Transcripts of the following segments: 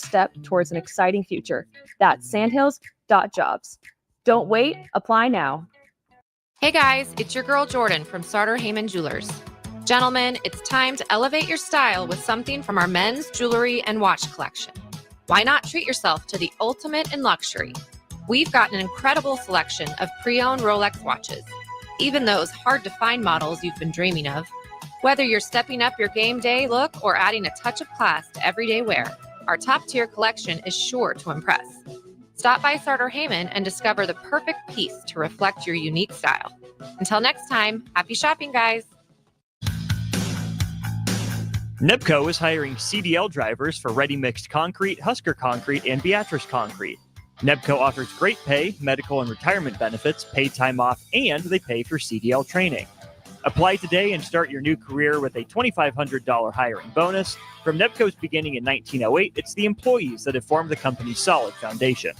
step towards an exciting future. That's sandhills.jobs. Don't wait. Apply now. Hey guys, it's your girl Jordan from Sartor Heyman Jewelers. Gentlemen, it's time to elevate your style with something from our men's jewelry and watch collection. Why not treat yourself to the ultimate in luxury? We've got an incredible selection of pre-owned Rolex watches, even those hard-to-find models you've been dreaming of. Whether you're stepping up your game day look or adding a touch of class to everyday wear, our top-tier collection is sure to impress. Stop by Sartor Heyman and discover the perfect piece to reflect your unique style. Until next time, happy shopping, guys. NEBCO is hiring CDL drivers for ready-mixed concrete, Husker Concrete, and Beatrice Concrete. NEBCO offers great pay, medical and retirement benefits, paid time off, and they pay for CDL training. Apply today and start your new career with a $2,500 hiring bonus. From NEBCO's beginning in 1908, it's the employees that have formed the company's solid foundation.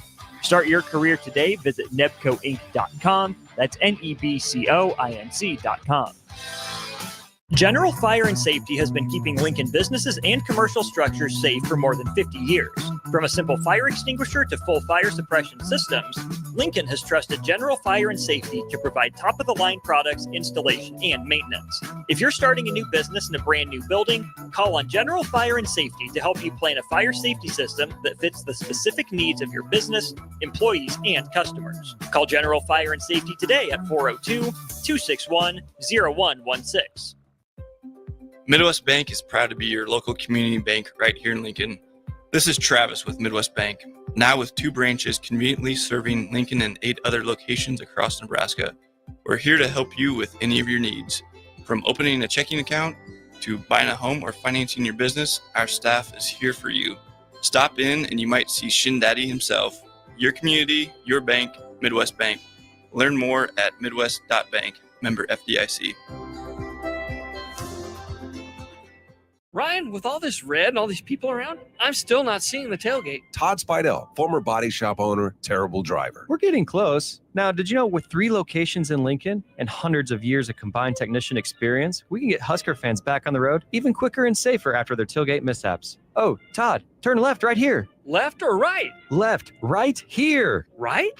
Start your career today. Visit nebcoinc.com. That's NEBCOINC.com. General Fire and Safety has been keeping Lincoln businesses and commercial structures safe for more than 50 years. From a simple fire extinguisher to full fire suppression systems, Lincoln has trusted General Fire and Safety to provide top-of-the-line products, installation, and maintenance. If you're starting a new business in a brand new building, call on General Fire and Safety to help you plan a fire safety system that fits the specific needs of your business, employees, and customers. Call General Fire and Safety today at 402-261-0116. Midwest Bank is proud to be your local community bank right here in Lincoln. This is Travis with Midwest Bank, now with 2 branches conveniently serving Lincoln and 8 other locations across Nebraska. We're here to help you with any of your needs. From opening a checking account to buying a home or financing your business, our staff is here for you. Stop in and you might see Shin Daddy himself. Your community, your bank, Midwest Bank. Learn more at midwest.bank, member FDIC. Ryan, with all this red and all these people around, I'm still not seeing the tailgate. Todd Spidell, former body shop owner, terrible driver. We're getting close. Now, did you know with 3 locations in Lincoln and hundreds of years of combined technician experience, we can get Husker fans back on the road even quicker and safer after their tailgate mishaps? Oh, Todd, turn left right here. Left or right? Left, right here. Right?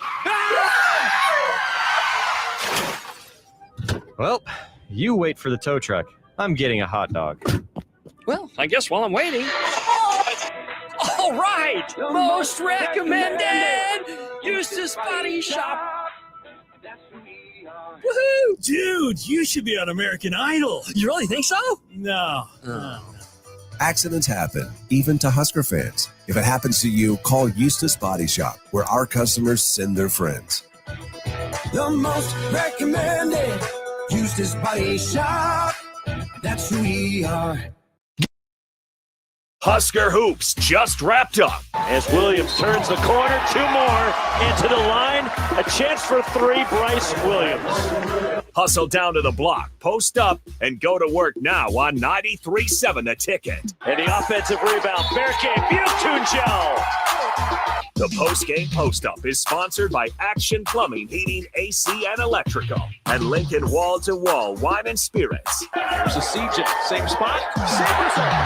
Well, you wait for the tow truck. I'm getting a hot dog. Well, I guess while I'm waiting. All right! Most recommended! Eustace Body Shop! Woohoo! Dude, you should be on American Idol. You really think so? No. Accidents happen, even to Husker fans. If it happens to you, call Eustace Body Shop, where our customers send their friends. The most recommended Eustace Body Shop. That's who we are. Husker Hoops just wrapped up as Williams turns the corner, 2 more into the line, a chance for 3, Bryce Williams. Hustle down to the block, post up, and go to work now on 93.7 The Ticket. And the offensive rebound, fair game, Butunjel. The post-game post-up is sponsored by Action Plumbing, Heating, AC, and Electrical, and Lincoln Wall to Wall Wine and Spirits. Here's a CJ, same spot, same result.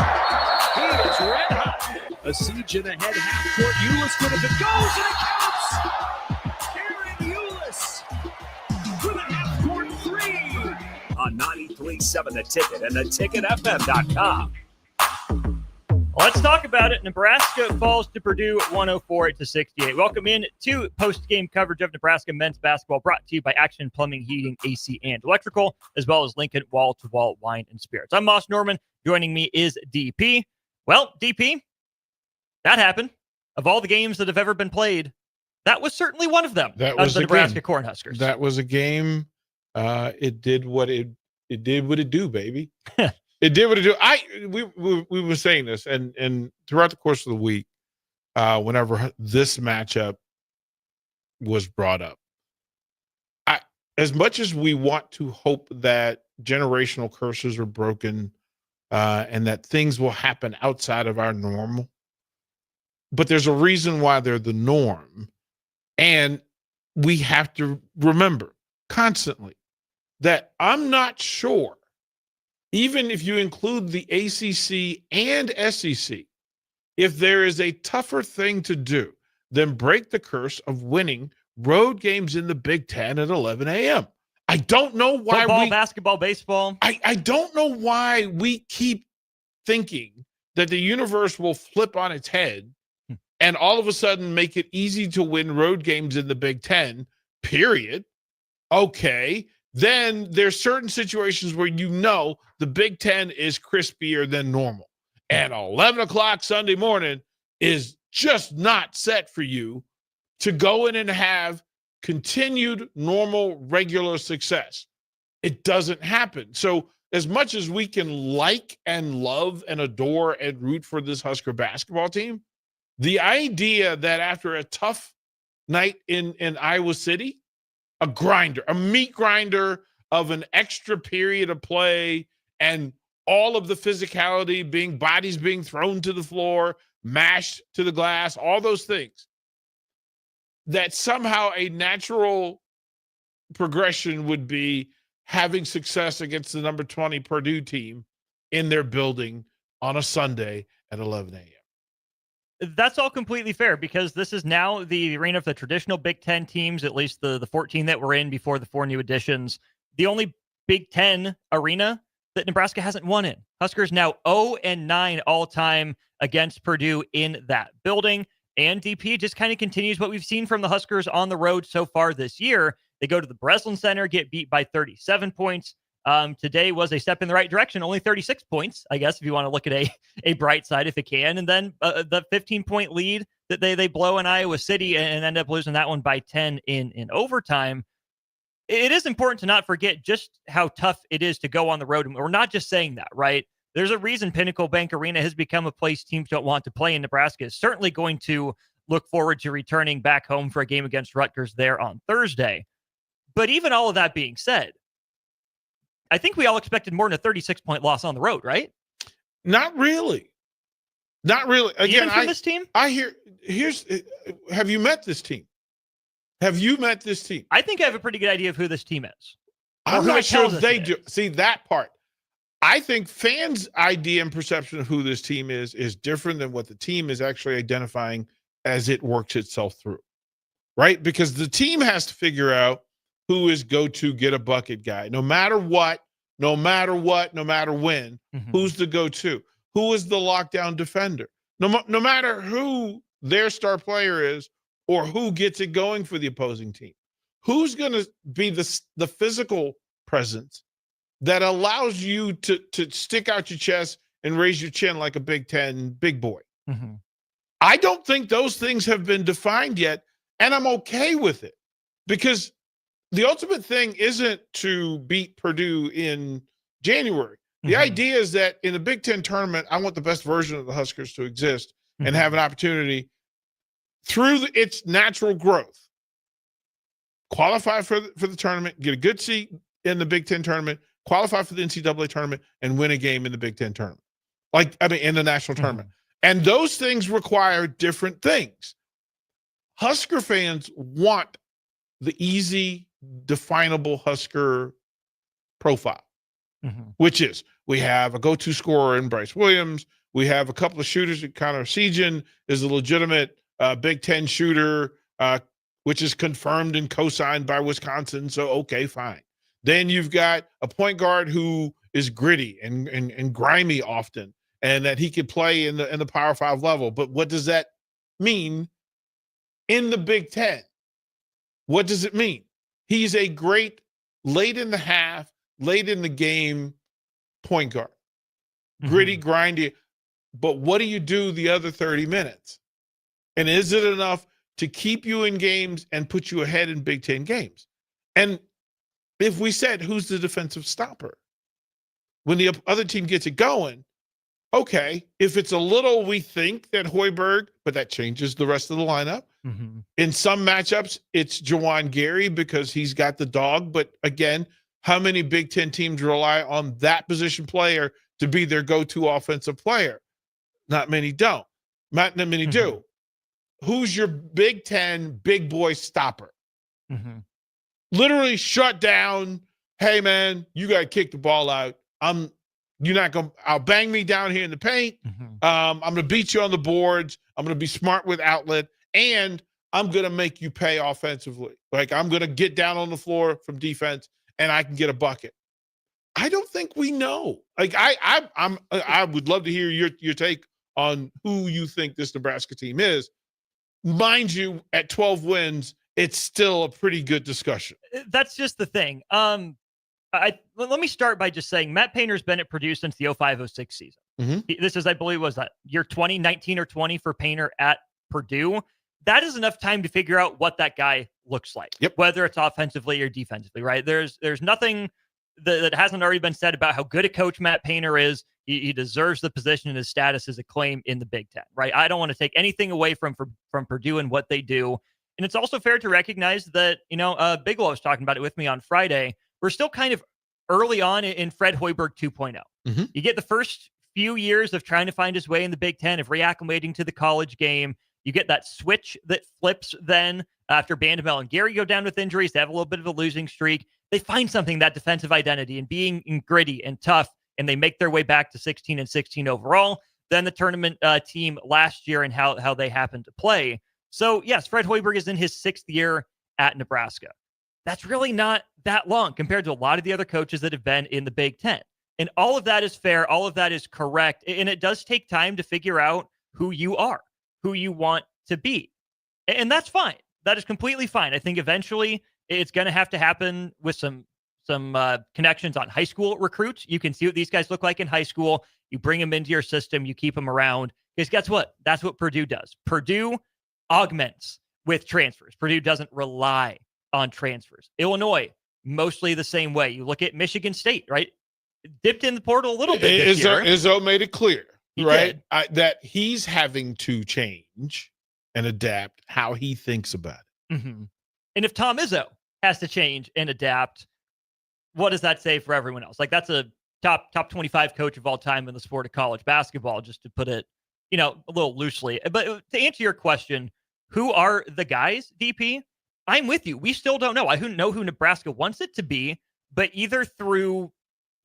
He is red hot. A siege in ahead half court. Eulis with it goes and it counts. Aaron Eulis with a half court 3 on 93.7 The Ticket and theticketfm.com. Let's talk about it. Nebraska falls to Purdue 104-68. Welcome in to post-game coverage of Nebraska men's basketball, brought to you by Action Plumbing, Heating, AC, and Electrical, as well as Lincoln Wall-to-Wall Wine and Spirits. I'm Moss Norman. Joining me is DP. Well, DP, that happened. Of all the games that have ever been played, that was certainly one of them. That was the Nebraska Cornhuskers. That was a game. It did what it did what it do, baby. It did what it do. We were saying this, and throughout the course of the week, whenever this matchup was brought up, as much as we want to hope that generational curses are broken, and that things will happen outside of our normal, but there's a reason why they're the norm, and we have to remember constantly that I'm not sure. Even if you include the ACC and SEC, if there is a tougher thing to do than break the curse of winning road games in the Big Ten at 11 a.m. I don't know why Football, basketball, baseball. I don't know why we keep thinking that the universe will flip on its head and all of a sudden make it easy to win road games in the Big Ten, period. Okay. Then there's certain situations where the Big Ten is crispier than normal. And 11 o'clock Sunday morning is just not set for you to go in and have continued normal, regular success. It doesn't happen. So as much as we can like and love and adore and root for this Husker basketball team, the idea that after a tough night in Iowa City, a meat grinder of an extra period of play and all of the physicality bodies being thrown to the floor, mashed to the glass, all those things, that somehow a natural progression would be having success against the number 20 Purdue team in their building on a Sunday at 11 a.m. That's all completely fair because this is now the arena of the traditional Big Ten teams, at least the 14 that were in before the 4 new additions. The only Big Ten arena that Nebraska hasn't won in. Huskers now 0-9 all-time against Purdue in that building. And DP just kind of continues what we've seen from the Huskers on the road so far this year. They go to the Breslin Center, get beat by 37 points. Today was a step in the right direction, only 36 points, I guess, if you want to look at a bright side, if it can. And then the 15-point lead that they blow in Iowa City and end up losing that one by 10 in overtime. It is important to not forget just how tough it is to go on the road. And we're not just saying that, right? There's a reason Pinnacle Bank Arena has become a place teams don't want to play in. Nebraska is certainly going to look forward to returning back home for a game against Rutgers there on Thursday. But even all of that being said, I think we all expected more than a 36-point loss on the road, right? Not really. Not really. Again, even from this team? Have you met this team? Have you met this team? I think I have a pretty good idea of who this team is. I'm not sure they do. See, that part. I think fans' idea and perception of who this team is different than what the team is actually identifying as it works itself through, right? Because the team has to figure out who is go-to get a bucket guy. No matter what, no matter when, who's the go-to? Who is the lockdown defender? No matter who their star player is or who gets it going for the opposing team. Who's going to be the physical presence that allows you to stick out your chest and raise your chin like a Big Ten big boy? Mm-hmm. I don't think those things have been defined yet, and I'm okay with it because the ultimate thing isn't to beat Purdue in January. The idea is that in the Big Ten tournament, I want the best version of the Huskers to exist and have an opportunity through its natural growth, qualify for the tournament, get a good seat in the Big Ten tournament, qualify for the NCAA tournament, and win a game in the Big Ten tournament. In the national tournament. And those things require different things. Husker fans want the easy, definable Husker profile, which is we have a go-to scorer in Bryce Williams. We have a couple of shooters. Connor Sejan is a legitimate Big Ten shooter, which is confirmed and co-signed by Wisconsin. So, okay, fine. Then you've got a point guard who is gritty and grimy often, and that he could play in the Power 5 level. But what does that mean in the Big Ten? What does it mean? He's a great late in the half, late in the game point guard. Gritty, grindy. But what do you do the other 30 minutes? And is it enough to keep you in games and put you ahead in Big Ten games? And if we said, who's the defensive stopper? When the other team gets it going, okay, if it's a little, we think that Hoiberg, but that changes the rest of the lineup. In some matchups, it's Jawan Gary because he's got the dog. But again, how many Big Ten teams rely on that position player to be their go-to offensive player? Not many don't. Not many do. Who's your Big Ten big boy stopper? Literally shut down. Hey, man, you got to kick the ball out. I'm You're not going to outbang me down here in the paint. I'm going to beat you on the boards. I'm going to be smart with outlet, and I'm going to make you pay offensively. Like, I'm going to get down on the floor from defense, and I can get a bucket. I don't think we know. Like, I would love to hear your take on who you think this Nebraska team is. Mind you, at 12 wins, it's still a pretty good discussion. That's just the thing. Let me start by just saying Matt Painter's been at Purdue since the 05-06 season. This is, I believe, was that year 19 or 20 for Painter at Purdue. That is enough time to figure out what that guy looks like, whether it's offensively or defensively, right? There's nothing that hasn't already been said about how good a coach Matt Painter is. He deserves the position, and his status is a claim in the Big Ten, right? I don't want to take anything away from Purdue and what they do. And it's also fair to recognize that, Bigelow was talking about it with me on Friday. We're still kind of early on in Fred Hoiberg 2.0. You get the first few years of trying to find his way in the Big Ten, of reacclimating to the college game. You get that switch that flips then after Bandamel and Gary go down with injuries. They have a little bit of a losing streak. They find something, that defensive identity, and being gritty and tough, and they make their way back to 16-16 overall. Then the tournament team last year and how they happened to play. So, yes, Fred Hoiberg is in his 6th year at Nebraska. That's really not that long compared to a lot of the other coaches that have been in the Big Ten. And all of that is fair. All of that is correct. And it does take time to figure out who you are, who you want to be. And that's fine. That is completely fine. I think eventually it's going to have to happen with some connections on high school recruits. You can see what these guys look like in high school. You bring them into your system. You keep them around. Because guess what? That's what Purdue does. Purdue augments with transfers. Purdue doesn't rely on transfers. Illinois, mostly the same way. You look at Michigan State, right? Dipped in the portal a little bit this year. Izzo made it clear, right? That he's having to change and adapt how he thinks about it. And if Tom Izzo has to change and adapt, what does that say for everyone else? Like, that's a top 25 coach of all time in the sport of college basketball, just to put it, a little loosely. But to answer your question, who are the guys, DP? I'm with you. We still don't know. I know who Nebraska wants it to be, but either through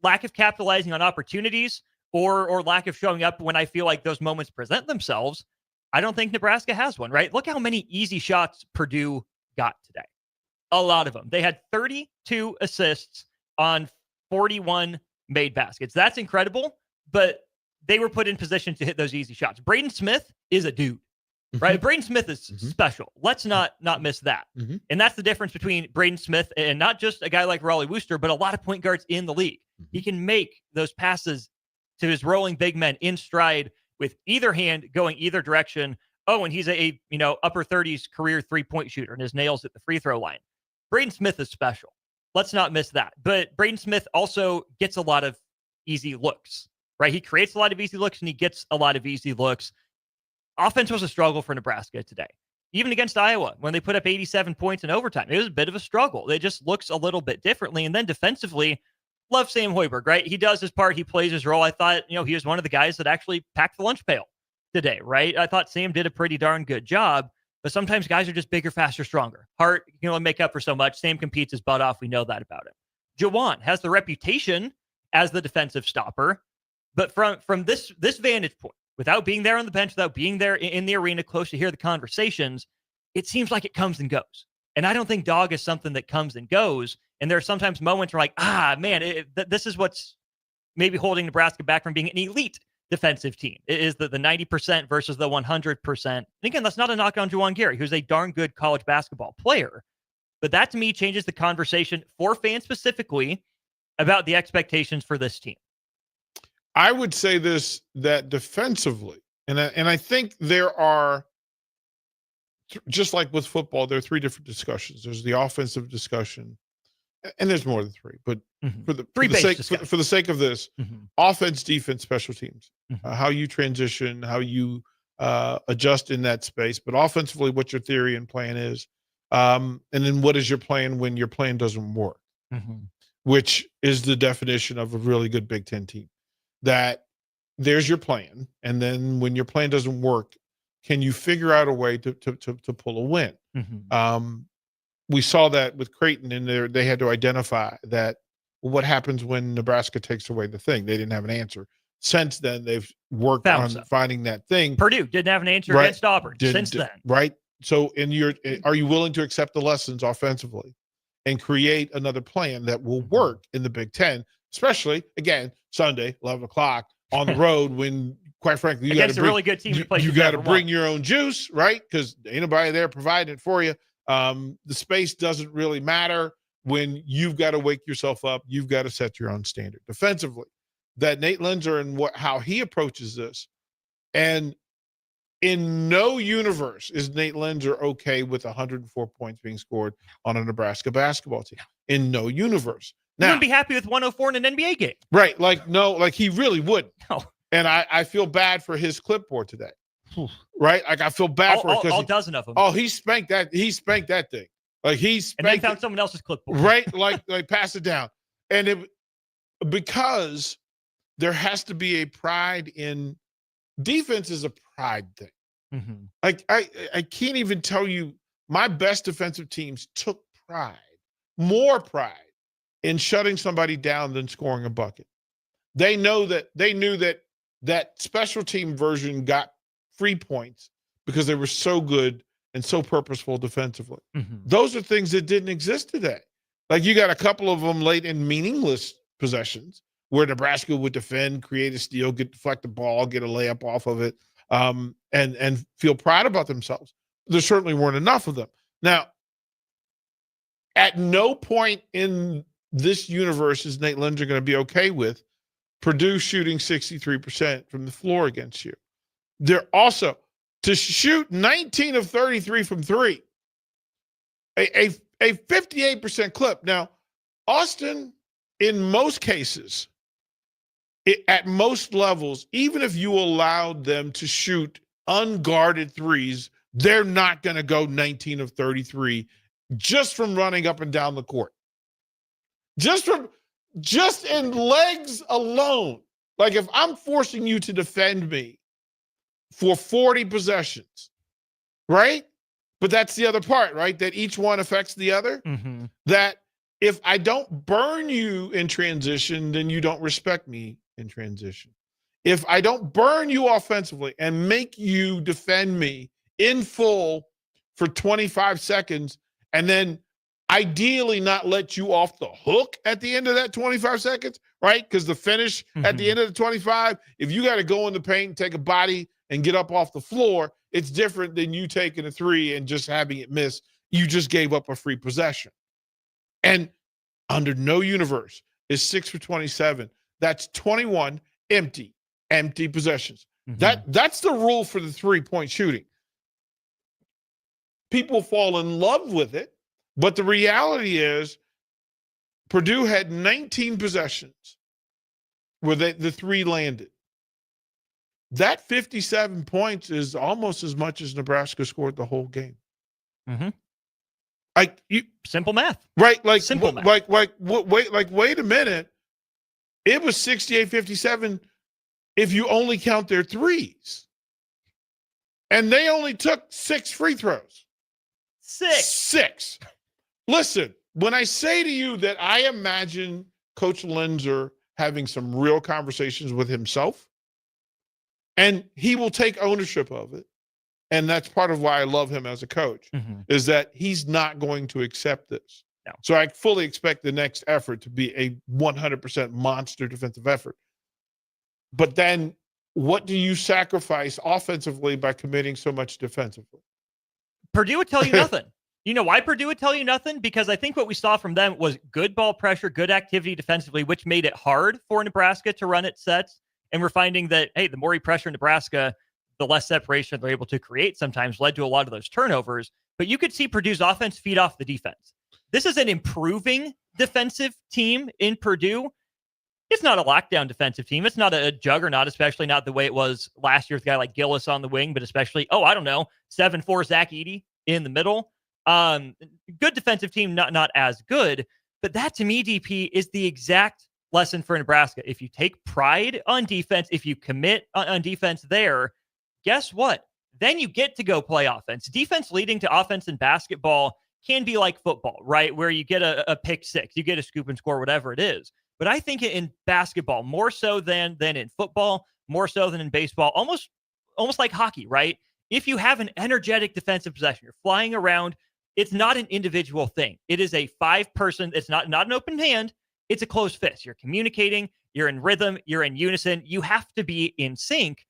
lack of capitalizing on opportunities or lack of showing up when I feel like those moments present themselves, I don't think Nebraska has one, right? Look how many easy shots Purdue got today. A lot of them. They had 32 assists on 41 made baskets. That's incredible, but they were put in position to hit those easy shots. Braden Smith is a dude, right? Braden Smith is special. Let's not miss that. And that's the difference between Braden Smith and not just a guy like Raleigh Wooster, but a lot of point guards in the league. He can make those passes to his rolling big men in stride with either hand going either direction. Oh, and he's a upper 30s career 3-point shooter and his nails at the free throw line. Braden Smith is special. Let's not miss that. But Braden Smith also gets a lot of easy looks, right? He creates a lot of easy looks and he gets a lot of easy looks. Offense was a struggle for Nebraska today. Even against Iowa, when they put up 87 points in overtime, it was a bit of a struggle. It just looks a little bit differently. And then defensively, love Sam Hoiberg, right? He does his part. He plays his role. I thought, he was one of the guys that actually packed the lunch pail today, right? I thought Sam did a pretty darn good job, but sometimes guys are just bigger, faster, stronger. Hart, make up for so much. Sam competes his butt off. We know that about him. Juwan has the reputation as the defensive stopper, but from this vantage point, without being there on the bench, without being there in the arena close to hear the conversations, it seems like it comes and goes. And I don't think dog is something that comes and goes. And there are sometimes moments where this is what's maybe holding Nebraska back from being an elite defensive team. It is the 90% versus the 100%. And again, that's not a knock on Juwan Gary, who's a darn good college basketball player. But that to me changes the conversation for fans specifically about the expectations for this team. I would say this, that defensively, and I think there are, just like with football, there are 3 different discussions. There's the offensive discussion, and there's more than 3. But for the sake of this, offense, defense, special teams, how you transition, how you adjust in that space. But offensively, what your theory and plan is, and then what is your plan when your plan doesn't work, which is the definition of a really good Big Ten team. That there's your plan, and then when your plan doesn't work, can you figure out a way to pull a win? We saw that with Creighton, and they had to identify that what happens when Nebraska takes away the thing? They didn't have an answer. Since then, they've worked Found on some. finding that thing. Purdue didn't have an answer Right. against Auburn since then. Right. So are you willing to accept the lessons offensively and create another plan that will work in the Big Ten, especially, again, Sunday, 11 o'clock on the road when, quite frankly, you got to a really good team to play. You got to bring your own juice, right? Because ain't nobody there providing it for you. The space doesn't really matter when you've got to wake yourself up. You've got to set your own standard defensively. That Nate Lenzer and how he approaches this, and in no universe is Nate Lenzer okay with 104 points being scored on a Nebraska basketball team. In no universe. Now, you wouldn't be happy with 104 in an NBA game. Right. Like he really wouldn't. No. And I feel bad for his clipboard today. Right? Like I feel bad for it. All dozen of them. Oh, he spanked that thing. Like he spanked and then found someone else's clipboard. Right? Like pass it down. And because there has to be a pride in defense is a pride thing. Mm-hmm. Like I can't even tell you my best defensive teams took more pride in shutting somebody down than scoring a bucket. They knew that special team version got free points because they were so good and so purposeful defensively. Mm-hmm. Those are things that didn't exist today. Like you got a couple of them late in meaningless possessions where Nebraska would defend, create a steal, deflect the ball, get a layup off of it, and feel proud about themselves. There certainly weren't enough of them. Now, at no point in this universe is Nate Lenzer going to be okay with Purdue shooting 63% from the floor against you. They're also to shoot 19 of 33 from three, a 58% clip. Now, Austin, in most cases, at most levels, even if you allowed them to shoot unguarded threes, they're not going to go 19 of 33 just from running up and down the court. Just in legs alone. Like if I'm forcing you to defend me for 40 possessions, right? But that's the other part, right? That each one affects the other. Mm-hmm. That if I don't burn you in transition, then you don't respect me in transition. If I don't burn you offensively and make you defend me in full for 25 seconds and then ideally not let you off the hook at the end of that 25 seconds, right? Because the finish at the end of the 25, if you got to go in the paint and take a body and get up off the floor, it's different than you taking a three and just having it miss. You just gave up a free possession. And under no universe is 6 for 27. That's 21 empty possessions. Mm-hmm. That's the rule for the 3-point shooting. People fall in love with it, but the reality is Purdue had 19 possessions where the three landed. That 57 points is almost as much as Nebraska scored the whole game. Mm-hmm. Simple math, right? Like simple math. Wait a minute. It was 68-57 if you only count their threes. And they only took 6 free throws. Six. Listen, when I say to you that I imagine Coach Lenzer having some real conversations with himself, and he will take ownership of it, and that's part of why I love him as a coach, is that he's not going to accept this. No. So I fully expect the next effort to be a 100% monster defensive effort. But then what do you sacrifice offensively by committing so much defensively? Purdue would tell you nothing. You know why Purdue would tell you nothing? Because I think what we saw from them was good ball pressure, good activity defensively, which made it hard for Nebraska to run its sets. And we're finding that, hey, the more you pressure Nebraska, the less separation they're able to create sometimes led to a lot of those turnovers. But you could see Purdue's offense feed off the defense. This is an improving defensive team in Purdue. It's not a lockdown defensive team. It's not a juggernaut, especially not the way it was last year with a guy like Gillis on the wing, but especially, 7'4" Zach Edey in the middle. Good defensive team, not as good. But that, to me, DP, is the exact lesson for Nebraska. If you take pride on defense, if you commit on defense there, guess what? Then you get to go play offense. Defense leading to offense in basketball can be like football, right? Where you get a pick six, you get a scoop and score, whatever it is. But I think in basketball, more so than in football, more so than in baseball, almost like hockey, right? If you have an energetic defensive possession, you're flying around, it's not an individual thing. It is a 5-person, it's not an open hand, it's a closed fist. You're communicating, you're in rhythm, you're in unison, you have to be in sync.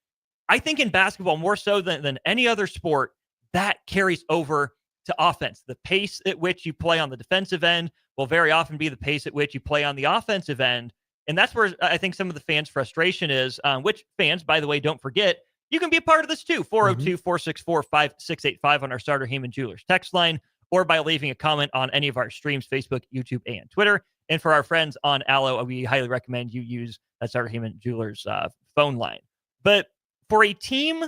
I think in basketball, more so than any other sport, that carries over to offense. The pace at which you play on the defensive end will very often be the pace at which you play on the offensive end. And that's where I think some of the fans' frustration is, which fans, by the way, don't forget, you can be a part of this too. 402-464-5685 on our Starter Heyman Jewelers text line, or by leaving a comment on any of our streams, Facebook, YouTube, and Twitter. And for our friends on Allo, we highly recommend you use that Starter Heyman Jewelers phone line. But for a team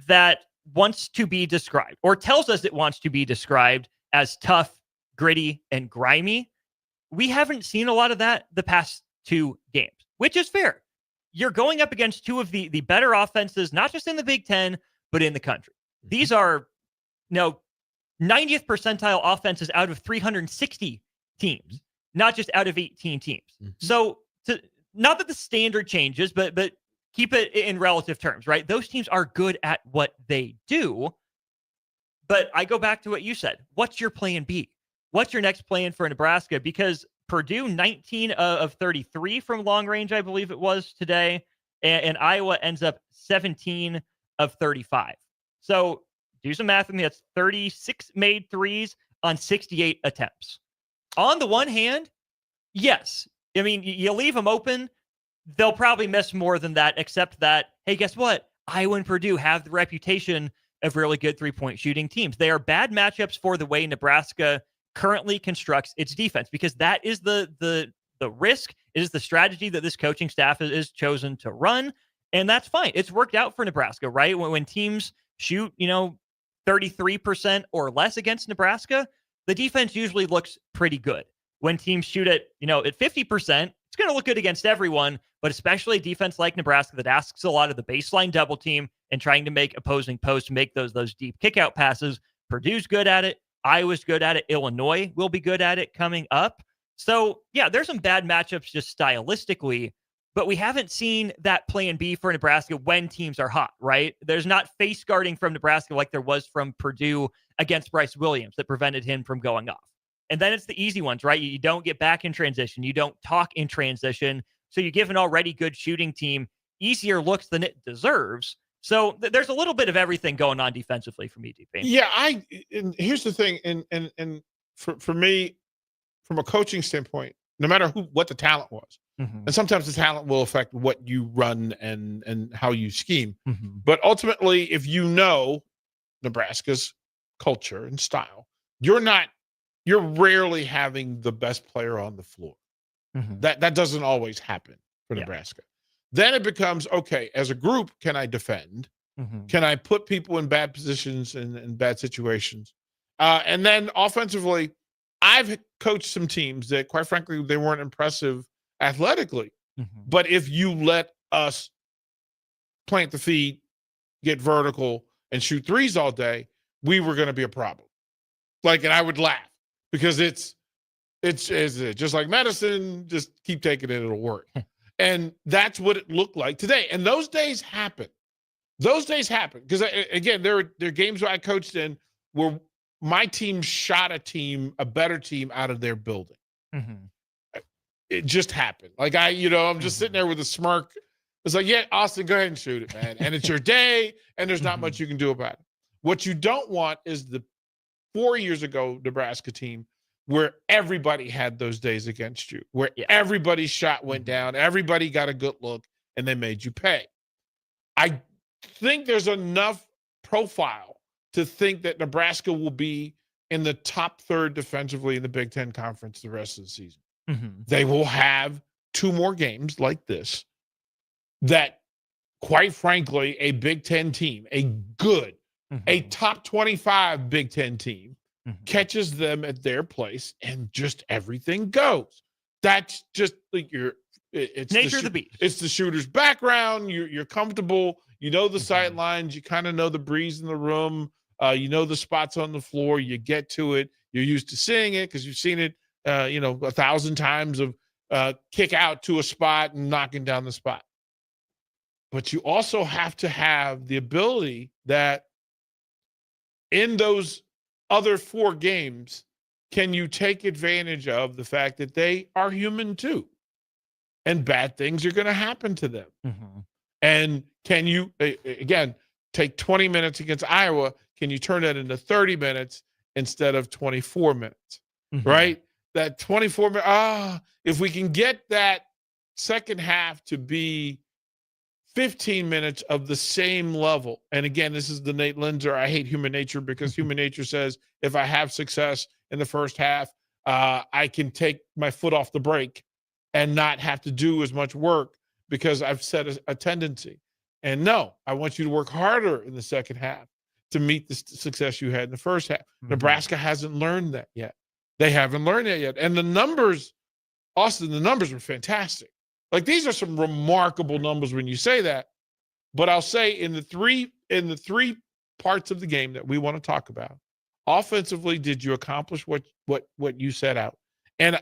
that wants to be described, or tells us it wants to be described as tough, gritty, and grimy, we haven't seen a lot of that the past 2 games, which is fair. You're going up against 2 of the better offenses, not just in the Big Ten, but in the country. These are, 90th percentile offenses out of 360 teams, not just out of 18 teams. So, not that the standard changes, but keep it in relative terms, right? Those teams are good at what they do. But I go back to what you said. What's your plan B? What's your next plan for Nebraska? Because Purdue, 19 of 33 from long range, I believe it was today. And Iowa ends up 17 of 35. So do some math with me. That's 36 made threes on 68 attempts. On the one hand, yes. I mean, you leave them open, they'll probably miss more than that, except that, hey, guess what? Iowa and Purdue have the reputation of really good three-point shooting teams. They are bad matchups for the way Nebraska currently constructs its defense, because that is the risk, it is the strategy that this coaching staff is chosen to run, and that's fine. It's worked out for Nebraska, right? When teams shoot, 33% or less against Nebraska, the defense usually looks pretty good. When teams shoot at 50%, it's going to look good against everyone, but especially a defense like Nebraska that asks a lot of the baseline double team and trying to make opposing posts make those deep kick-out passes. Purdue's good at it. Iowa's good at it. Illinois will be good at it coming up. So, yeah, there's some bad matchups just stylistically, but we haven't seen that plan B for Nebraska when teams are hot, right? There's not face guarding from Nebraska like there was from Purdue against Bryce Williams that prevented him from going off. And then it's the easy ones, right? You don't get back in transition. You don't talk in transition. So you give an already good shooting team easier looks than it deserves. So there's a little bit of everything going on defensively for me, DP. Yeah, and here's the thing, and for me, from a coaching standpoint, no matter what the talent was, and sometimes the talent will affect what you run and how you scheme. But ultimately, if you know Nebraska's culture and style, you're rarely having the best player on the floor. That doesn't always happen for Nebraska. Then it becomes, okay, as a group, can I defend? Can I put people in bad positions and in bad situations? And then offensively, I've coached some teams that, quite frankly, they weren't impressive athletically. But if you let us plant the feet, get vertical, and shoot threes all day, we were going to be a problem. And I would laugh because it's just like medicine. Just keep taking it; it'll work. And that's what it looked like today. And those days happen. Those days happen because, again, there are games where I coached in where my team shot a better team out of their building. It just happened. I'm just sitting there with a smirk. It's like, yeah, Austin, go ahead and shoot it, man. And it's your day, and there's not much you can do about it. What you don't want is the 4 years ago Nebraska team where everybody had those days against you, where everybody's shot went down, everybody got a good look, and they made you pay. I think there's enough profile to think that Nebraska will be in the top third defensively in the Big Ten Conference the rest of the season. They will have 2 more games like this that, quite frankly, a Big Ten team, a top 25 Big Ten team, catches them at their place and just everything goes. That's just it's nature of the beast. It's the shooter's background. You're comfortable. You know the sight lines. You kind of know the breeze in the room. You know the spots on the floor. You get to it. You're used to seeing it because you've seen it, 1,000 times of kick out to a spot and knocking down the spot. But you also have to have the ability that in those other 4 games, can you take advantage of the fact that they are human too? And bad things are going to happen to them. Mm-hmm. And can you, again, take 20 minutes against Iowa? Can you turn that into 30 minutes instead of 24 minutes? Mm-hmm. Right? That 24 minutes, if we can get that second half to be 15 minutes of the same level. And again, this is the Nate Linzer. I hate human nature because human nature says if I have success in the first half, I can take my foot off the brake and not have to do as much work because I've set a tendency. And no, I want you to work harder in the second half to meet the success you had in the first half. Mm-hmm. Nebraska hasn't learned that yet. They haven't learned that yet. And the numbers, Austin, the numbers are fantastic. Like, these are some remarkable numbers when you say that. But I'll say in the three parts of the game that we want to talk about, offensively, did you accomplish what you set out? And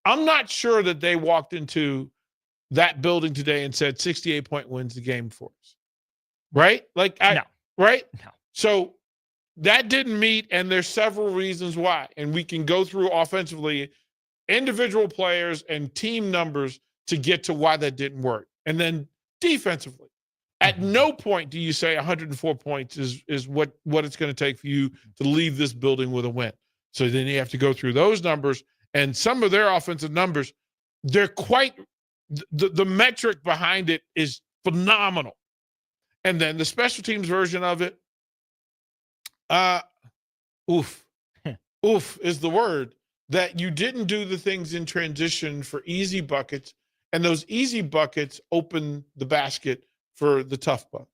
I'm not sure that they walked into that building today and said 68-point wins the game for us. Right? No. Right? No. So that didn't meet, and there's several reasons why. And we can go through offensively individual players and team numbers to get to why that didn't work. And then defensively, at no point do you say 104 points is what it's going to take for you to leave this building with a win. So then you have to go through those numbers, and some of their offensive numbers, they're quite the metric behind it is phenomenal. And then the special teams version of it, oof is the word, that you didn't do the things in transition for easy buckets, and those easy buckets open the basket for the tough buckets.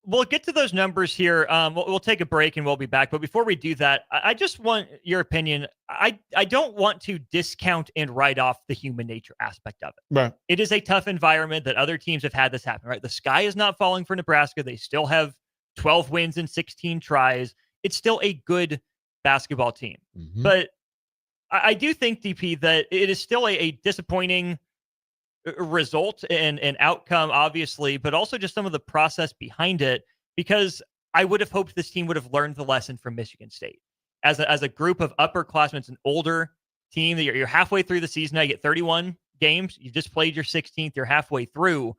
We'll get to those numbers here. We'll take a break and we'll be back. But before we do that, I just want your opinion. I don't want to discount and write off the human nature aspect of it. Right. It is a tough environment that other teams have had this happen, right? The sky is not falling for Nebraska. They still have 12 wins and 16 tries. It's still a good basketball team. Mm-hmm. But I do think, DP, that it is still a disappointing result and outcome, obviously, but also just some of the process behind it, because I would have hoped this team would have learned the lesson from Michigan State. As a group of upperclassmen, it's an older team that you're halfway through the season. Now you get 31 games. You just played your 16th. You're halfway through.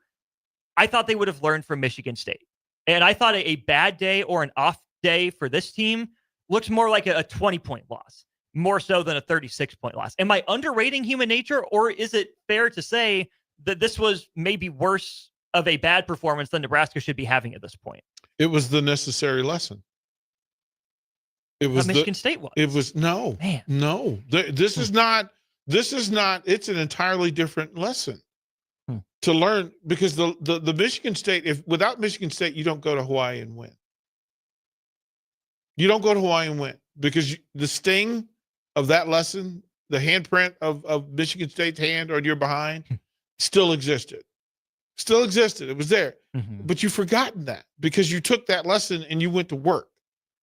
I thought they would have learned from Michigan State. And I thought a bad day or an off day for this team looks more like a 20-point loss, more so than a 36-point loss. Am I underrating human nature, or is it fair to say that this was maybe worse of a bad performance than Nebraska should be having at this point? It was the necessary lesson. It was Michigan State was. It was no. This is not. It's an entirely different lesson to learn, because the Michigan State, without Michigan State, you don't go to Hawaii and win. You don't go to Hawaii and win, because the sting of that lesson, the handprint of Michigan State's hand on your behind, still existed. It was there. Mm-hmm. But you've forgotten that, because you took that lesson and you went to work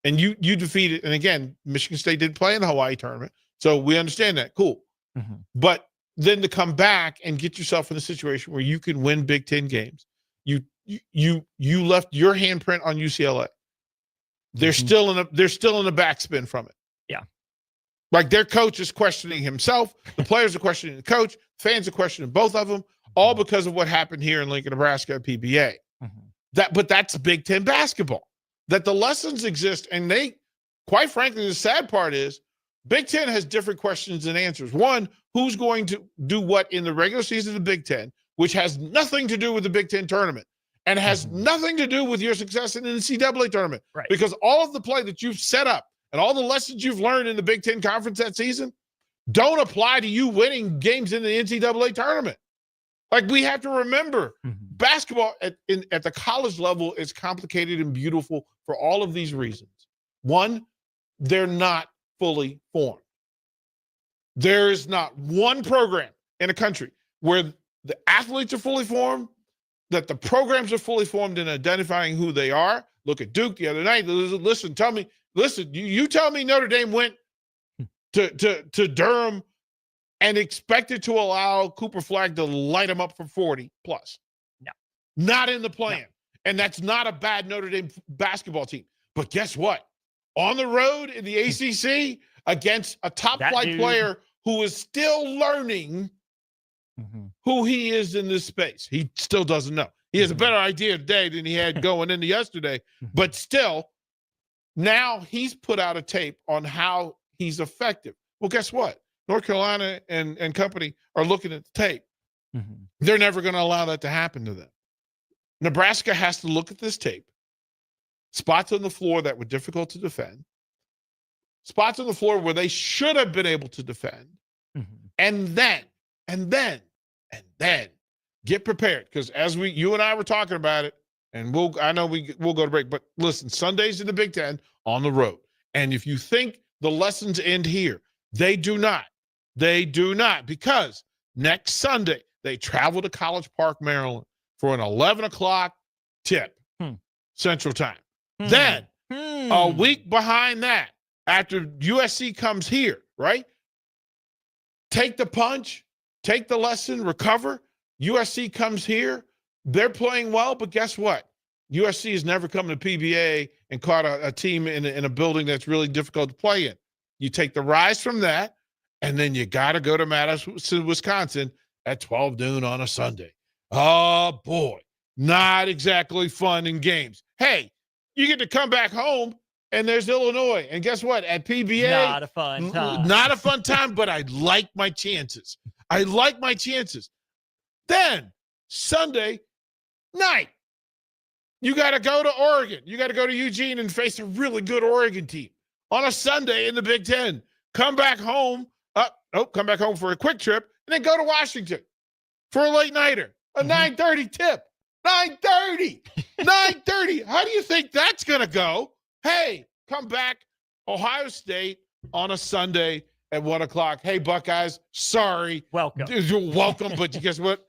and you defeated. And again, Michigan State didn't play in the Hawaii tournament, so we understand that. Cool. Mm-hmm. But then to come back and get yourself in a situation where you can win Big Ten games, you left your handprint on UCLA. They're still in a backspin from it. Yeah. Like, their coach is questioning himself. The players are questioning the coach. Fans are questioning both of them, all because of what happened here in Lincoln, Nebraska at PBA. Mm-hmm. But that's Big Ten basketball. That the lessons exist, and they, quite frankly, the sad part is Big Ten has different questions and answers. One, who's going to do what in the regular season of the Big Ten, which has nothing to do with the Big Ten tournament, and has nothing to do with your success in the NCAA tournament. Right. Because all of the play that you've set up and all the lessons you've learned in the Big Ten Conference that season don't apply to you winning games in the NCAA tournament. Like, we have to remember, basketball at the college level is complicated and beautiful for all of these reasons. One, they're not fully formed. There is not one program in a country where the athletes are fully formed, that the programs are fully formed in identifying who they are, Look at Duke the other night. Listen, you tell me Notre Dame went to Durham and expected to allow Cooper Flagg to light him up for 40 plus. No. Not in the plan. No. And that's not a bad Notre Dame basketball team. But guess what? On the road in the ACC against a top-flight player who is still learning who he is in this space. He still doesn't know. He has a better idea today than he had going into yesterday. But still, now he's put out a tape on how he's effective. Well, guess what? North Carolina and company are looking at the tape. They're never going to allow that to happen to them. Nebraska has to look at this tape. Spots on the floor that were difficult to defend. Spots on the floor where they should have been able to defend. And then get prepared. Because as you and I were talking about it, and we'll go to break, but listen, Sundays in the Big Ten on the road. And if you think the lessons end here, they do not. They do not, because next Sunday they travel to College Park, Maryland for an 11 o'clock tip Central Time. Then a week behind that, after USC comes here, right? Take the punch, take the lesson, recover. USC comes here. They're playing well, but guess what? USC has never come to PBA and caught a team in a building that's really difficult to play in. You take the rise from that, and then you got to go to Madison, Wisconsin at 12 noon on a Sunday. Oh, boy. Not exactly fun in games. Hey, you get to come back home, and there's Illinois. And guess what? At PBA, not a fun time. Not a fun time, but I like my chances. I like my chances. Then, Sunday night, you got to go to Oregon. You got to go to Eugene and face a really good Oregon team on a Sunday in the Big Ten. Come back home. Come back home for a quick trip, and then go to Washington for a late nighter, a 9:30 tip. 9:30. 9:30. How do you think that's going to go? Hey, come back, Ohio State on a Sunday at 1 o'clock. Hey, Buckeyes, sorry. Welcome. You're welcome, but guess what?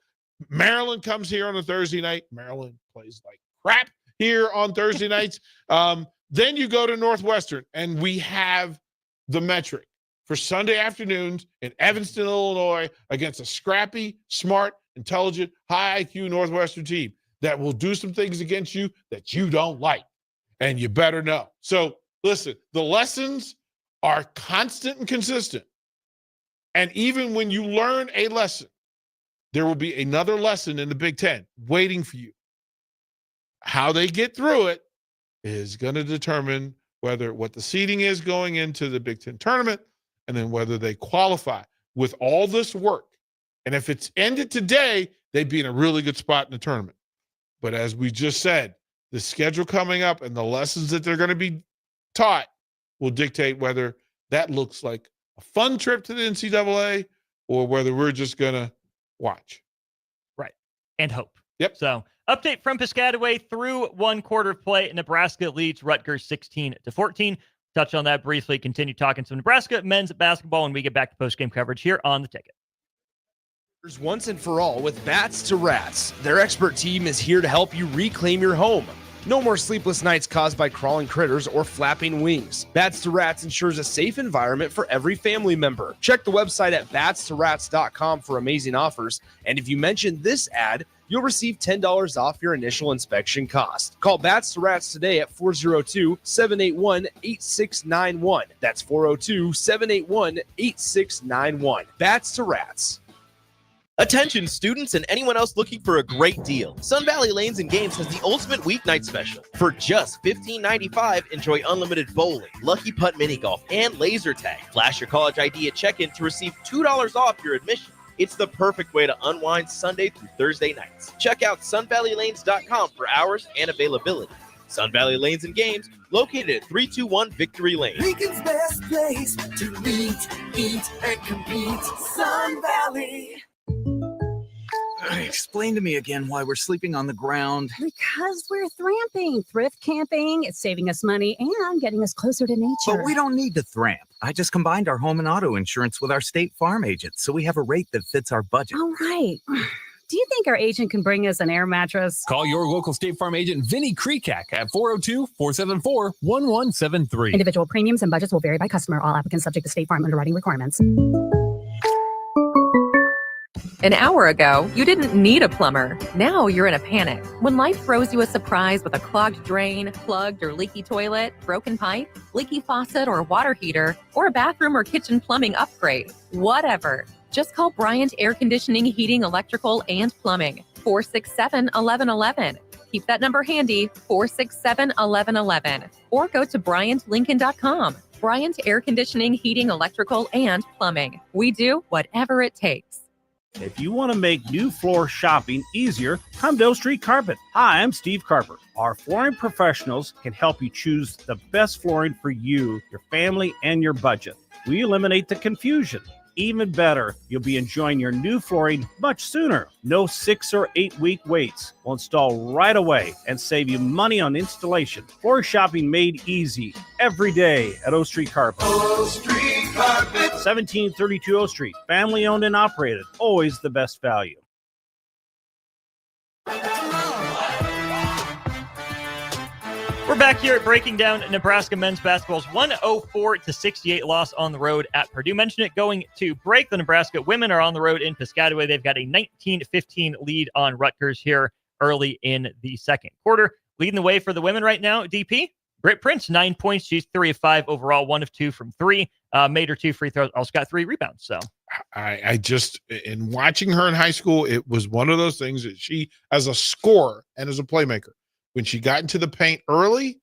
Maryland comes here on a Thursday night. Maryland plays like crap here on Thursday nights. Then you go to Northwestern, and we have the metric for Sunday afternoons in Evanston, Illinois, against a scrappy, smart, intelligent, high IQ Northwestern team that will do some things against you that you don't like, and you better know. So listen, the lessons are constant and consistent. And even when you learn a lesson, there will be another lesson in the Big Ten waiting for you. How they get through it is going to determine what the seeding is going into the Big Ten tournament, and then whether they qualify with all this work. And if it's ended today, they'd be in a really good spot in the tournament. But as we just said, the schedule coming up and the lessons that they're going to be taught will dictate whether that looks like a fun trip to the NCAA or whether we're just going to watch. Right. And hope. Yep. So update from Piscataway through one quarter of play. Nebraska leads Rutgers 16-14. Touch on that briefly. Continue talking some Nebraska men's basketball when we get back to postgame coverage here on The Ticket. Once and for all with Bats to Rats. Their expert team is here to help you reclaim your home. No more sleepless nights caused by crawling critters or flapping wings. Bats to Rats ensures a safe environment for every family member. Check the website at batstoRats.com for amazing offers. And if you mention this ad, you'll receive $10 off your initial inspection cost. Call Bats to Rats today at 402-781-8691. That's 402-781-8691. Bats to Rats. Attention students and anyone else looking for a great deal. Sun Valley Lanes and Games has the ultimate weeknight special. For just $15.95, enjoy unlimited bowling, lucky putt mini golf, and laser tag. Flash your college ID at check-in to receive $2 off your admission. It's the perfect way to unwind Sunday through Thursday nights. Check out sunvalleylanes.com for hours and availability. Sun Valley Lanes and Games, located at 321 Victory Lane. Lincoln's best place to meet, eat, and compete. Sun Valley. Explain to me again why we're sleeping on the ground. Because we're thramping, thrift camping. It's saving us money and getting us closer to nature. But we don't need to thramp. I just combined our home and auto insurance with our State Farm agent, so we have a rate that fits our budget. All right. Do you think our agent can bring us an air mattress? Call your local State Farm agent, Vinny Kreekak, at 402-474-1173. Individual premiums and budgets will vary by customer. All applicants subject to State Farm underwriting requirements. An hour ago, you didn't need a plumber. Now you're in a panic. When life throws you a surprise with a clogged drain, plugged or leaky toilet, broken pipe, leaky faucet or water heater, or a bathroom or kitchen plumbing upgrade, whatever. Just call Bryant Air Conditioning, Heating, Electrical, and Plumbing. 467-1111. Keep that number handy, 467-1111. Or go to BryantLincoln.com. Bryant Air Conditioning, Heating, Electrical, and Plumbing. We do whatever it takes. If you want to make new floor shopping easier, come to O Street Carpet. Hi, I'm Steve Carper. Our flooring professionals can help you choose the best flooring for you, your family, and your budget. We eliminate the confusion. Even better, you'll be enjoying your new flooring much sooner. No 6 or 8 week waits. We'll install right away and save you money on installation. Floor shopping made easy every day at O Street Carpet. O Street Carpet. 1732 O Street. Family owned and operated. Always the best value. We're back here breaking down Nebraska men's basketball's 104-68 loss on the road at Purdue. Mentioned it going to break. The Nebraska women are on the road in Piscataway. They've got a 19-15 lead on Rutgers here early in the second quarter. Leading the way for the women right now, DP, Britt Prince, 9 points. She's 3 of 5 overall, 1 of 2 from 3. Made her 2 free throws. Also got 3 rebounds. So I just, in watching her in high school, it was one of those things that she, as a scorer and as a playmaker, when she got into the paint early,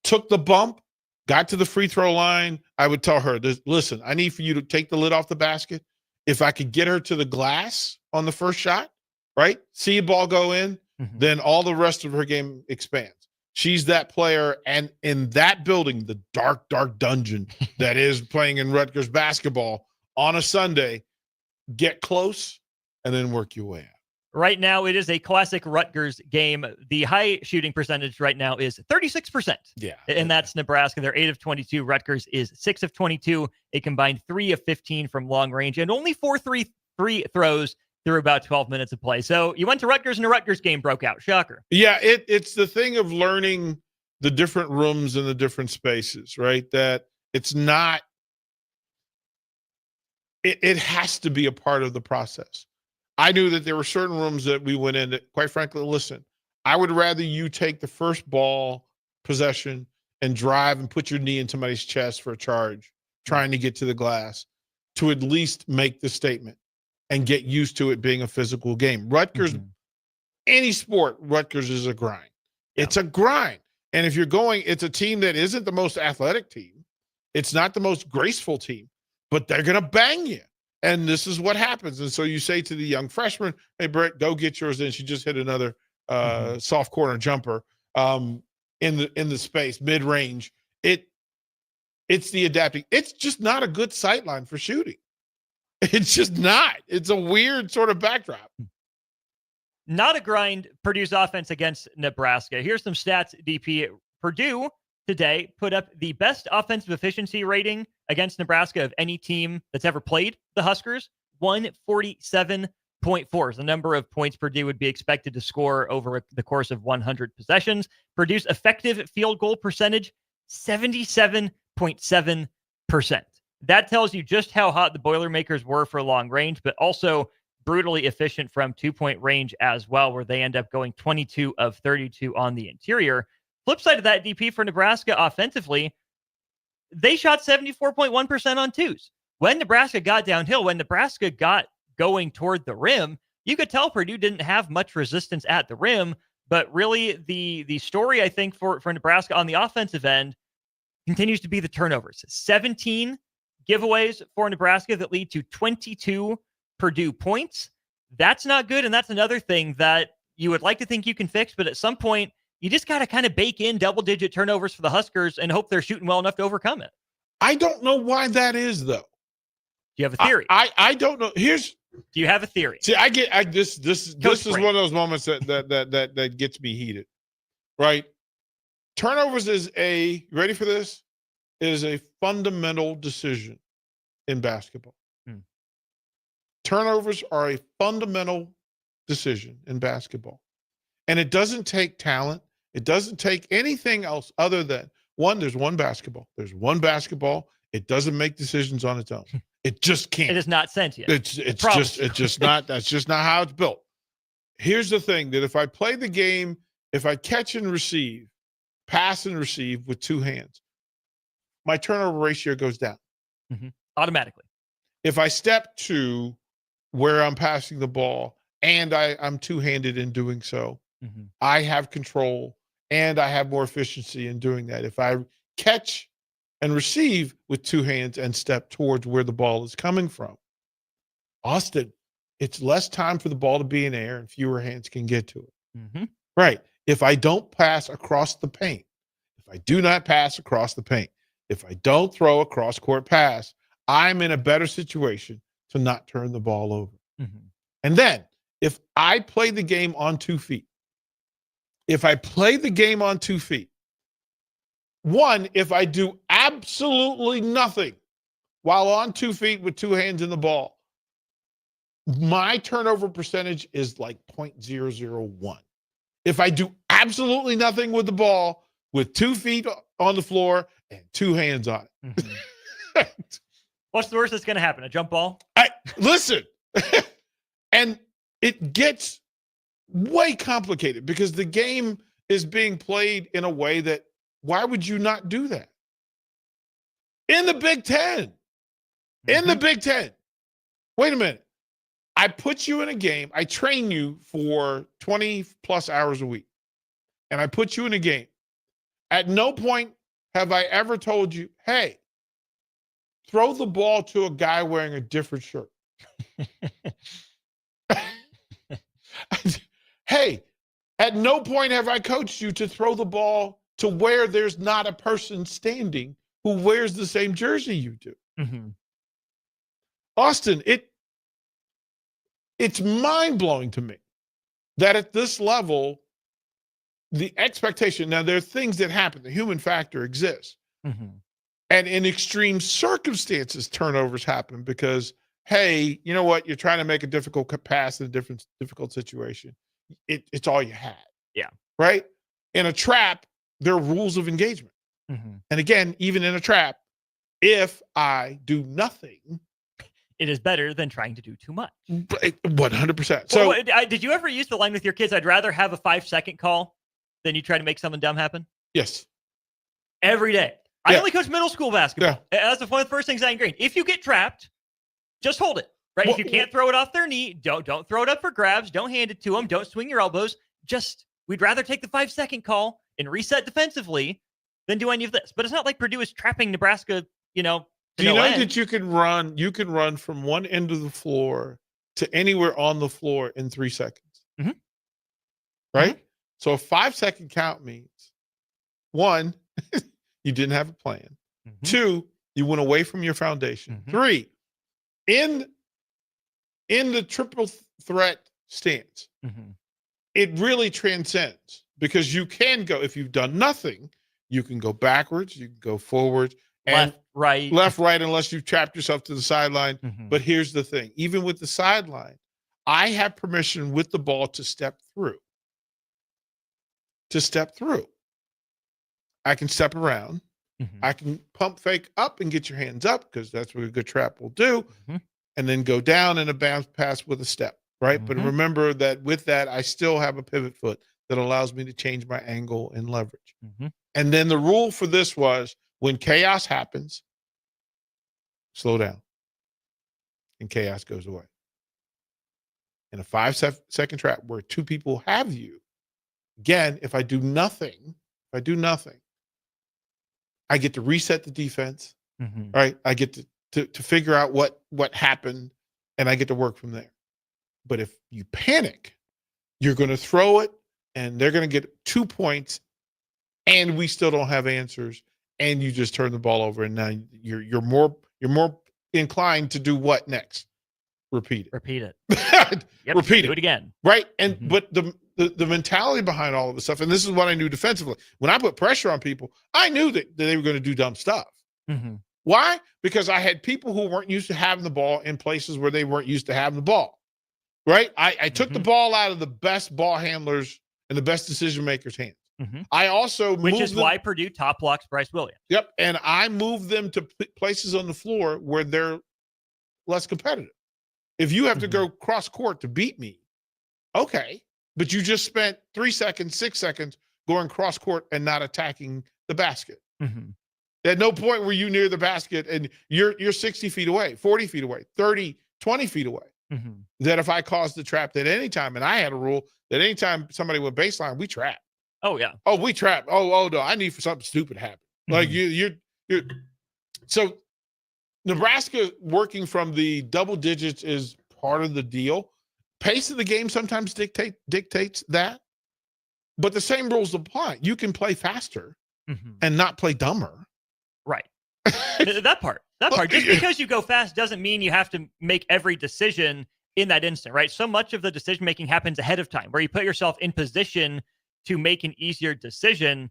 took the bump, got to the free throw line, I would tell her, listen, I need for you to take the lid off the basket. If I could get her to the glass on the first shot, right? See a ball go in, then all the rest of her game expands. She's that player. And in that building, the dark, dark dungeon that is playing in Rutgers basketball on a Sunday, get close and then work your way out. Right now, it is a classic Rutgers game. The high shooting percentage right now is 36%. Yeah. And that's Nebraska. They're 8 of 22. Rutgers is 6 of 22. A combined 3 of 15 from long range and only 4 free throws through about 12 minutes of play. So you went to Rutgers and a Rutgers game broke out. Shocker. Yeah, it's the thing of learning the different rooms and the different spaces, right? That it's not, it has to be a part of the process. I knew that there were certain rooms that we went in that, quite frankly, listen, I would rather you take the first ball possession and drive and put your knee in somebody's chest for a charge, trying to get to the glass, to at least make the statement and get used to it being a physical game. Rutgers, any sport, Rutgers is a grind. Yeah. It's a grind. And if you're going, it's a team that isn't the most athletic team. It's not the most graceful team, but they're going to bang you. And this is what happens. And so you say to the young freshman, hey, Brett, go get yours in. She just hit another soft corner jumper in the space, mid-range. It's the adapting. It's just not a good sight line for shooting. It's just not. It's a weird sort of backdrop. Not a grind, Purdue's offense against Nebraska. Here's some stats, DP. Purdue today put up the best offensive efficiency rating against Nebraska of any team that's ever played the Huskers, 147.4 is the number of points Purdue would be expected to score over the course of 100 possessions. Purdue's effective field goal percentage, 77.7%. That tells you just how hot the Boilermakers were for long range, but also brutally efficient from 2-point range as well, where they end up going 22 of 32 on the interior. Flip side of that, DP, for Nebraska offensively, they shot 74.1% on twos. When Nebraska got downhill, when Nebraska got going toward the rim, you could tell Purdue didn't have much resistance at the rim, but really the story, I think, for Nebraska on the offensive end continues to be the turnovers. 17 giveaways for Nebraska that lead to 22 Purdue points. That's not good, and that's another thing that you would like to think you can fix, but at some point, you just got to kind of bake in double-digit turnovers for the Huskers and hope they're shooting well enough to overcome it. I don't know why that is, though. Do you have a theory? I don't know. Do you have a theory? See, this is one of those moments that gets me heated, right? Turnovers is ready for this? Is a fundamental decision in basketball. Turnovers are a fundamental decision in basketball. And it doesn't take talent. It doesn't take anything else other than there's one basketball. There's one basketball. It doesn't make decisions on its own. It just can't. It is not sentient. It's just not, that's just not how it's built. Here's the thing, that if I play the game, if I catch and receive, pass and receive with two hands, my turnover ratio goes down. Automatically. If I step to where I'm passing the ball and I'm two-handed in doing so, I have control and I have more efficiency in doing that. If I catch and receive with two hands and step towards where the ball is coming from, Austin, it's less time for the ball to be in air and fewer hands can get to it. Right. If I don't pass across the paint, if I do not pass across the paint, if I don't throw a cross-court pass, I'm in a better situation to not turn the ball over. And then if I play the game on 2 feet, if I play the game on 2 feet, one, if I do absolutely nothing while on 2 feet with two hands in the ball, my turnover percentage is like 0.001. If I do absolutely nothing with the ball with 2 feet on the floor and two hands on it. What's the worst that's going to happen? A jump ball? Listen, and it gets way complicated because the game is being played in a way that, why would you not do that? In the Big Ten. In the Big Ten. Wait a minute. I put you in a game. I train you for 20 plus hours a week. And I put you in a game. At no point have I ever told you, hey, throw the ball to a guy wearing a different shirt. Hey, at no point have I coached you to throw the ball to where there's not a person standing who wears the same jersey you do. Austin, it's mind-blowing to me that at this level, the expectation, now there are things that happen, the human factor exists. And in extreme circumstances, turnovers happen because, hey, you know what? You're trying to make a difficult pass in a difficult situation. It's all you had. Yeah. Right? In a trap, there are rules of engagement. And again, even in a trap, if I do nothing, it is better than trying to do too much. 100%. So, well, did you ever use the line with your kids, I'd rather have a 5-second call than you try to make something dumb happen? Yes. Every day. I only coach middle school basketball. That's one of the first things I ingrained. If you get trapped, just hold it. Right? If you can't throw it off their knee, don't throw it up for grabs. Don't hand it to them. Don't swing your elbows. We'd rather take the 5-second call and reset defensively than do any of this. But it's not like Purdue is trapping Nebraska, do you know that you can run from one end of the floor to anywhere on the floor in 3 seconds? Right? So a 5-second count means, one, you didn't have a plan. Two, you went away from your foundation. Three, in the triple threat stance, it really transcends because you can go, if you've done nothing, you can go backwards, you can go forward, and left, right, unless you've trapped yourself to the sideline. But here's the thing, even with the sideline, I have permission with the ball to step through. I can step around. I can pump fake up and get your hands up because that's what a good trap will do. And then go down and a bounce pass with a step, right? But remember that with that, I still have a pivot foot that allows me to change my angle and leverage. And then the rule for this was when chaos happens, slow down and chaos goes away. In a 5-second trap where two people have you, again, if I do nothing, I get to reset the defense, right? I get to figure out what happened, and I get to work from there. But if you panic, you're going to throw it, and they're going to get 2 points, and we still don't have answers, and you just turn the ball over, and now you're more inclined to do what next? Repeat it. Repeat it. Repeat it. Do it again. Right? And but the mentality behind all of this stuff, and this is what I knew defensively. When I put pressure on people, I knew that they were going to do dumb stuff. Why? Because I had people who weren't used to having the ball in places where they weren't used to having the ball. right? I took the ball out of the best ball handlers and the best decision makers' hands. I also which is why Purdue top blocks Bryce Williams. Yep, and I moved them to places on the floor where they're less competitive. If you have to go cross court to beat me, okay, but you just spent 3 seconds, 6 seconds going cross court and not attacking the basket. At no point were you near the basket and you're 60 feet away, 40 feet away, 30, 20 feet away. That if I caused the trap at any time, and I had a rule that anytime somebody went baseline, we trap. Oh yeah. Oh, we trap. Oh no, I need for something stupid to happen. Like you're. So Nebraska working from the double digits is part of the deal. Pace of the game sometimes dictates that, but the same rules apply. You can play faster and not play dumber. Right. that part. Just because you go fast doesn't mean you have to make every decision in that instant, right? So much of the decision making happens ahead of time, where you put yourself in position to make an easier decision.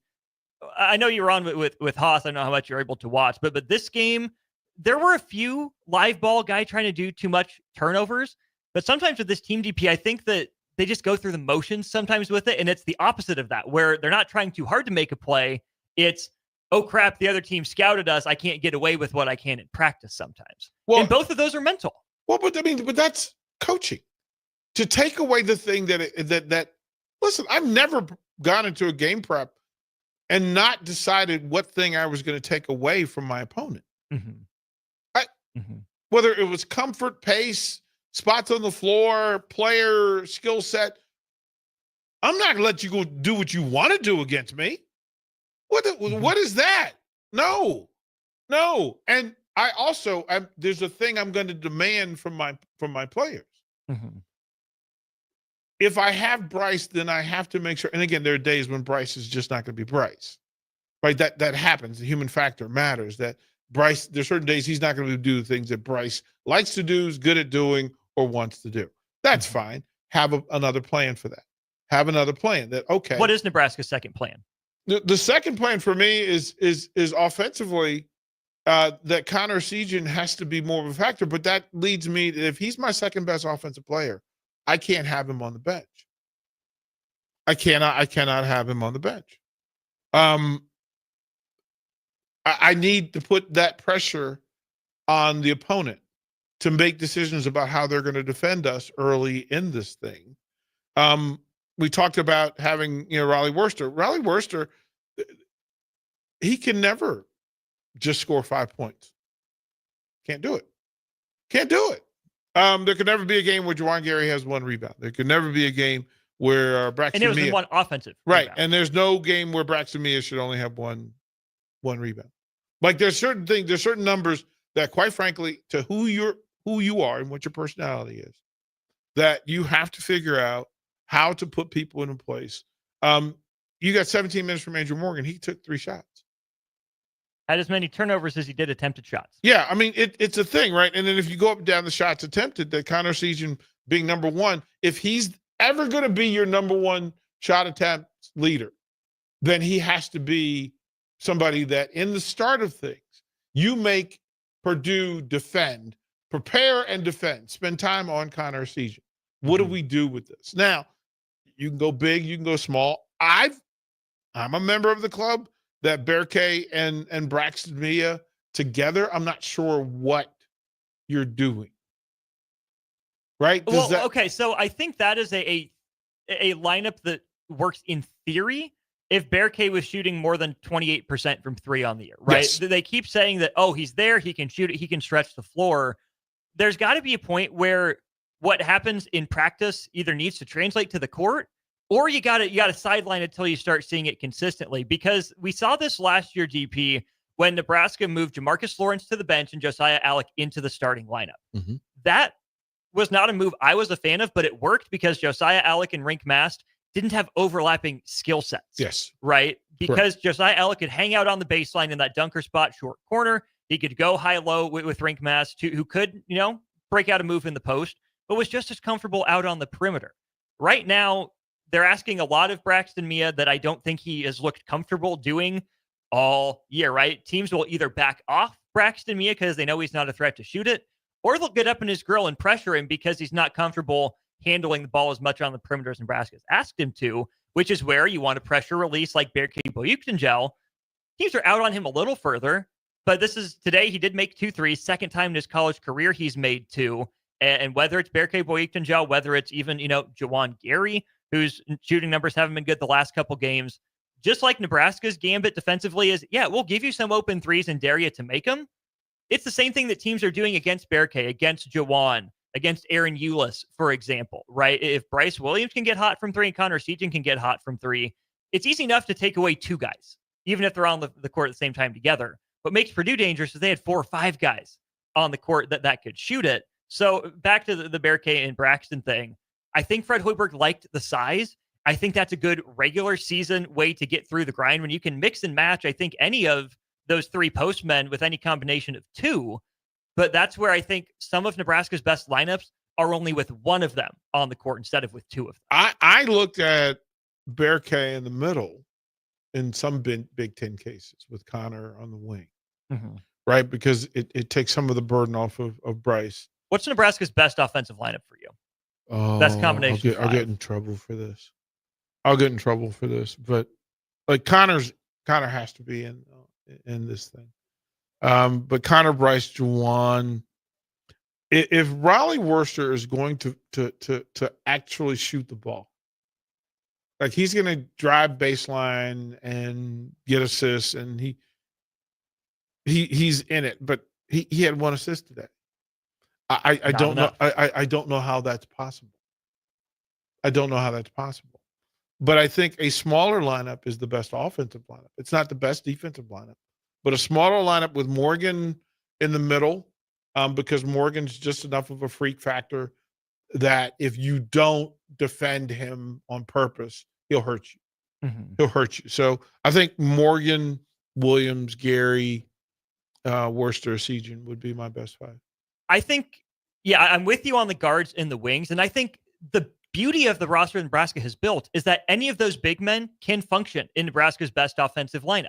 I know you were on with Haas. I don't know how much you're able to watch, but this game, there were a few live ball guy trying to do too much turnovers. But sometimes with this team DP, I think that they just go through the motions sometimes with it. And it's the opposite of that, where they're not trying too hard to make a play. It's, oh crap, the other team scouted us. I can't get away with what I can in practice sometimes. Well, and both of those are mental. Well, but that's coaching. To take away the thing that listen, I've never gone into a game prep and not decided what thing I was going to take away from my opponent. Whether it was comfort, pace, spots on the floor, player skill set, I'm not going to let you go do what you want to do against me. What is that? No. And I also, there's a thing I'm going to demand from my players. If I have Bryce, then I have to make sure. And again, there are days when Bryce is just not going to be Bryce, right? That happens. The human factor matters. That Bryce, there's certain days he's not going to do the things that Bryce likes to do, is good at doing, or wants to do. That's fine. Have another plan for that. Have another plan that, okay. What is Nebraska's second plan? The second plan for me is offensively that Connor Segan has to be more of a factor, but that leads me to, if he's my second best offensive player, I can't have him on the bench. I cannot have him on the bench. I need to put that pressure on the opponent to make decisions about how they're going to defend us early in this thing. We talked about having, Riley Worster. Riley Worster, he can never just score 5 points. Can't do it. There could never be a game where Juwan Gary has one rebound. There could never be a game where Braxton Mia. And it was Mia, one offensive. Right. Rebound. And there's no game where Braxton Mia should only have one rebound. Like there's certain numbers that, quite frankly, to who you are and what your personality is, that you have to figure out how to put people in place. You got 17 minutes from Andrew Morgan. He took 3 shots. Had as many turnovers as he did attempted shots. Yeah, I mean, it's a thing, right? And then if you go up and down the shots attempted, that Connor Segan being number one, if he's ever going to be your number one shot attempt leader, then he has to be somebody that in the start of things, you make Purdue defend, prepare and defend, spend time on Connor Segan. What do we do with this? Now, you can go big, you can go small. I'm a member of the club that Berkay and Braxton Mia together, I'm not sure what you're doing. Right? Okay, so I think that is a lineup that works in theory if Berkay was shooting more than 28% from 3 on the year, right? Yes. They keep saying that, he's there, he can shoot it, he can stretch the floor. There's got to be a point where what happens in practice either needs to translate to the court, or you got to sideline it until you start seeing it consistently. Because we saw this last year, DP, when Nebraska moved Jamarcus Lawrence to the bench and Josiah Allick into the starting lineup. That was not a move I was a fan of, but it worked because Josiah Allick and Rink Mast didn't have overlapping skill sets. Yes. Right? Because Josiah Allick could hang out on the baseline in that dunker spot, short corner. He could go high-low with Rink Mast, who could, break out a move in the post, but was just as comfortable out on the perimeter. Right now, they're asking a lot of Braxton Mia that I don't think he has looked comfortable doing all year, right? Teams will either back off Braxton Mia because they know he's not a threat to shoot it, or they'll get up in his grill and pressure him because he's not comfortable handling the ball as much on the perimeter as Nebraska's asked him to, which is where you want to pressure release like Berke Boyukengel. Teams are out on him a little further, but this is today. He did make 2 threes, second time in his college career he's made 2. And whether it's Berke Boyukengel, whether it's even, Jawan Gary, whose shooting numbers haven't been good the last couple games, just like Nebraska's gambit defensively is, we'll give you some open threes and dare you to make them. It's the same thing that teams are doing against Berke, against Jawan, against Aaron Eulis, for example, right? If Bryce Williams can get hot from 3 and Connor Seaton can get hot from 3, it's easy enough to take away 2 guys, even if they're on the court at the same time together. What makes Purdue dangerous is they had 4 or 5 guys on the court that could shoot it. So back to the Berke and Braxton thing, I think Fred Hoiberg liked the size. I think that's a good regular season way to get through the grind when you can mix and match, I think, any of those 3 postmen with any combination of 2. But that's where I think some of Nebraska's best lineups are only with 1 of them on the court instead of with 2 of them. I looked at Berke in the middle in some Big Ten cases with Connor on the wing, right? Because it takes some of the burden off of Bryce. What's Nebraska's best offensive lineup for you? Best combination. I'll get in trouble for this. But like Connor has to be in this thing. But Connor, Bryce, Jawan. If Riley Worcester is going to actually shoot the ball, like he's going to drive baseline and get assists, and he's in it. But he had 1 assist today. I don't know. I don't know how that's possible. But I think a smaller lineup is the best offensive lineup. It's not the best defensive lineup, but a smaller lineup with Morgan in the middle, because Morgan's just enough of a freak factor that if you don't defend him on purpose, he'll hurt you. He'll hurt you. So I think Morgan, Williams, Gary, Worcester, Sejan would be my best 5. I think, I'm with you on the guards and the wings. And I think the beauty of the roster Nebraska has built is that any of those big men can function in Nebraska's best offensive lineup,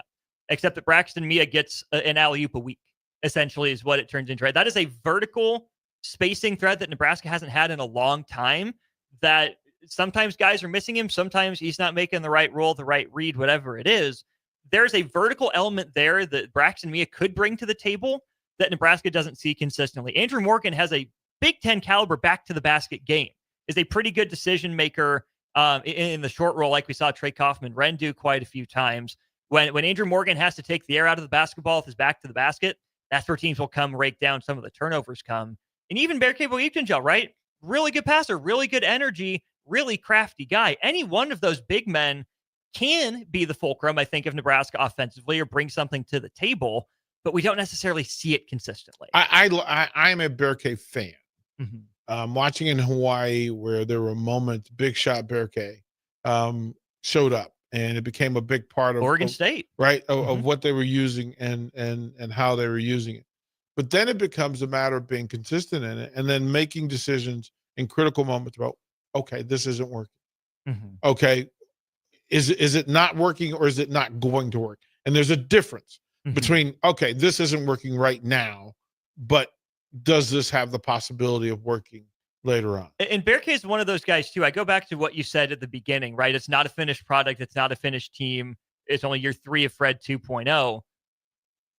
except that Braxton Mia gets an alley-oop a week, essentially, is what it turns into, right? That is a vertical spacing threat that Nebraska hasn't had in a long time, that sometimes guys are missing him. Sometimes he's not making the right roll, the right read, whatever it is. There's a vertical element there that Braxton Mia could bring to the table that Nebraska doesn't see consistently. Andrew Morgan has a Big Ten caliber back to the basket game, is a pretty good decision maker in the short roll, like we saw Trey Kaufman-Renn do quite a few times. When Andrew Morgan has to take the air out of the basketball with his back to the basket, that's where teams will come rake down. Some of the turnovers come. And even Berke Boyukengel, right? Really good passer, really good energy, really crafty guy. Any one of those big men can be the fulcrum, I think, of Nebraska offensively or bring something to the table, but we don't necessarily see it consistently. I'm a Berke fan. Watching in Hawaii where there were moments, big shot Berke showed up, and it became a big part of Oregon State, right? Of what they were using and how they were using it. But then it becomes a matter of being consistent in it and then making decisions in critical moments about, okay, this isn't working. Okay, is it not working or is it not going to work? And there's a difference between, okay, this isn't working right now, but does this have the possibility of working later on? And Berke is one of those guys too. I go back to what you said at the beginning, right? It's not a finished product. It's not a finished team. It's only year 3 of Fred 2.0.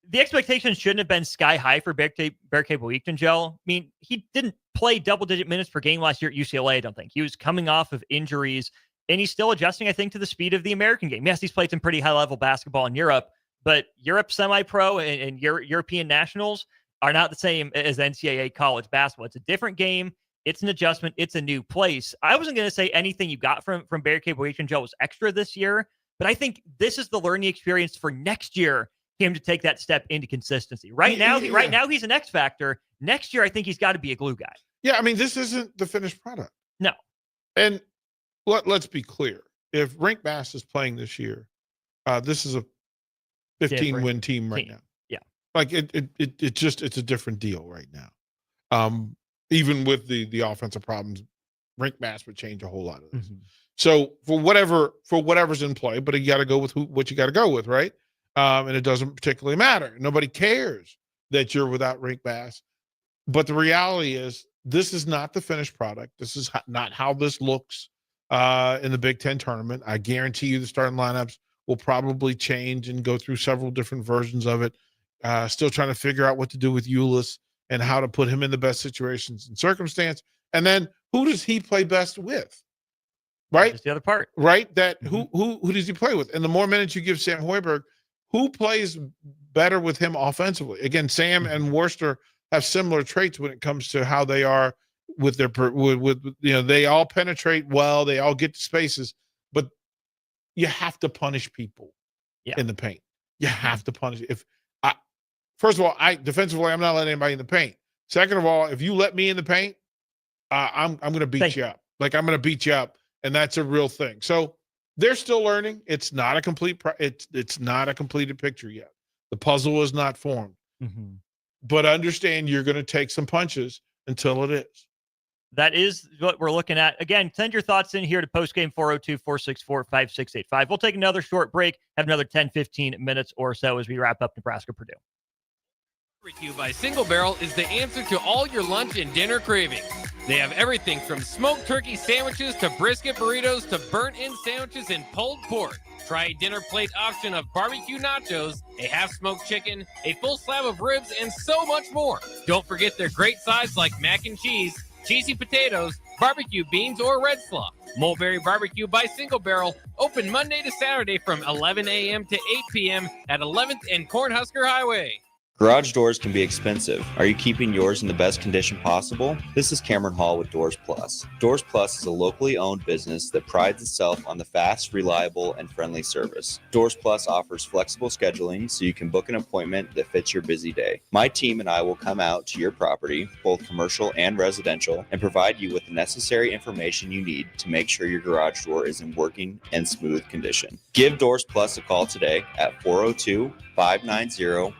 The expectations shouldn't have been sky high for Berke Boyukengel. I mean, he didn't play double-digit minutes per game last year at UCLA, I don't think. He was coming off of injuries, and he's still adjusting, I think, to the speed of the American game. Yes, he's played some pretty high-level basketball in Europe, but Europe semi-pro and European nationals are not the same as NCAA college basketball. It's a different game. It's an adjustment. It's a new place. I wasn't going to say anything you got from Berke Boyukengel was extra this year, but I think this is the learning experience for next year, him to take that step into consistency. Right now he's an X factor. Next year, I think he's got to be a glue guy. Yeah, I mean, this isn't the finished product. No. And let's be clear. If Rink Bass is playing this year, this is a 15-win team right now. Yeah. Like it's a different deal right now. Even with the offensive problems, Rink Bass would change a whole lot of this. So for whatever's in play, but you got to go with what you got to go with, right? And it doesn't particularly matter. Nobody cares that you're without Rink Bass. But the reality is this is not the finished product. This is not how this looks in the Big Ten tournament. I guarantee you the starting lineups will probably change and go through several different versions of it. Still trying to figure out what to do with Ulis and how to put him in the best situations and circumstance. And then who does he play best with? Right? That's the other part. Right? That who does he play with? And the more minutes you give Sam Hoiberg, who plays better with him offensively? Again, Sam and Worcester have similar traits when it comes to how they are with their they all penetrate well, they all get to spaces, but you have to punish people in the paint. You have to punish. First of all, defensively, I'm not letting anybody in the paint. Second of all, if you let me in the paint, I'm going to beat you up. Like, I'm going to beat you up, and that's a real thing. So they're still learning. It's not a complete. It's not a completed picture yet. The puzzle is not formed. Mm-hmm. But understand, you're going to take some punches until it is. That is what we're looking at. Again, send your thoughts in here to postgame 402-464-5685. We'll take another short break, have another 10-15 minutes or so as we wrap up Nebraska Purdue. Barbecue by Single Barrel is the answer to all your lunch and dinner cravings. They have everything from smoked turkey sandwiches to brisket burritos to burnt-in sandwiches and pulled pork. Try a dinner plate option of barbecue nachos, a half-smoked chicken, a full slab of ribs, and so much more. Don't forget their great sides like mac and cheese, cheesy potatoes, barbecue beans, or red slaw. Mulberry Barbecue by Single Barrel, open Monday to Saturday from 11 a.m. to 8 p.m. at 11th and Cornhusker Highway. Garage doors can be expensive. Are you keeping yours in the best condition possible? This is Cameron Hall with Doors Plus. Doors Plus is a locally owned business that prides itself on the fast, reliable, and friendly service. Doors Plus offers flexible scheduling so you can book an appointment that fits your busy day. My team and I will come out to your property, both commercial and residential, and provide you with the necessary information you need to make sure your garage door is in working and smooth condition. Give Doors Plus a call today at 402-590-5800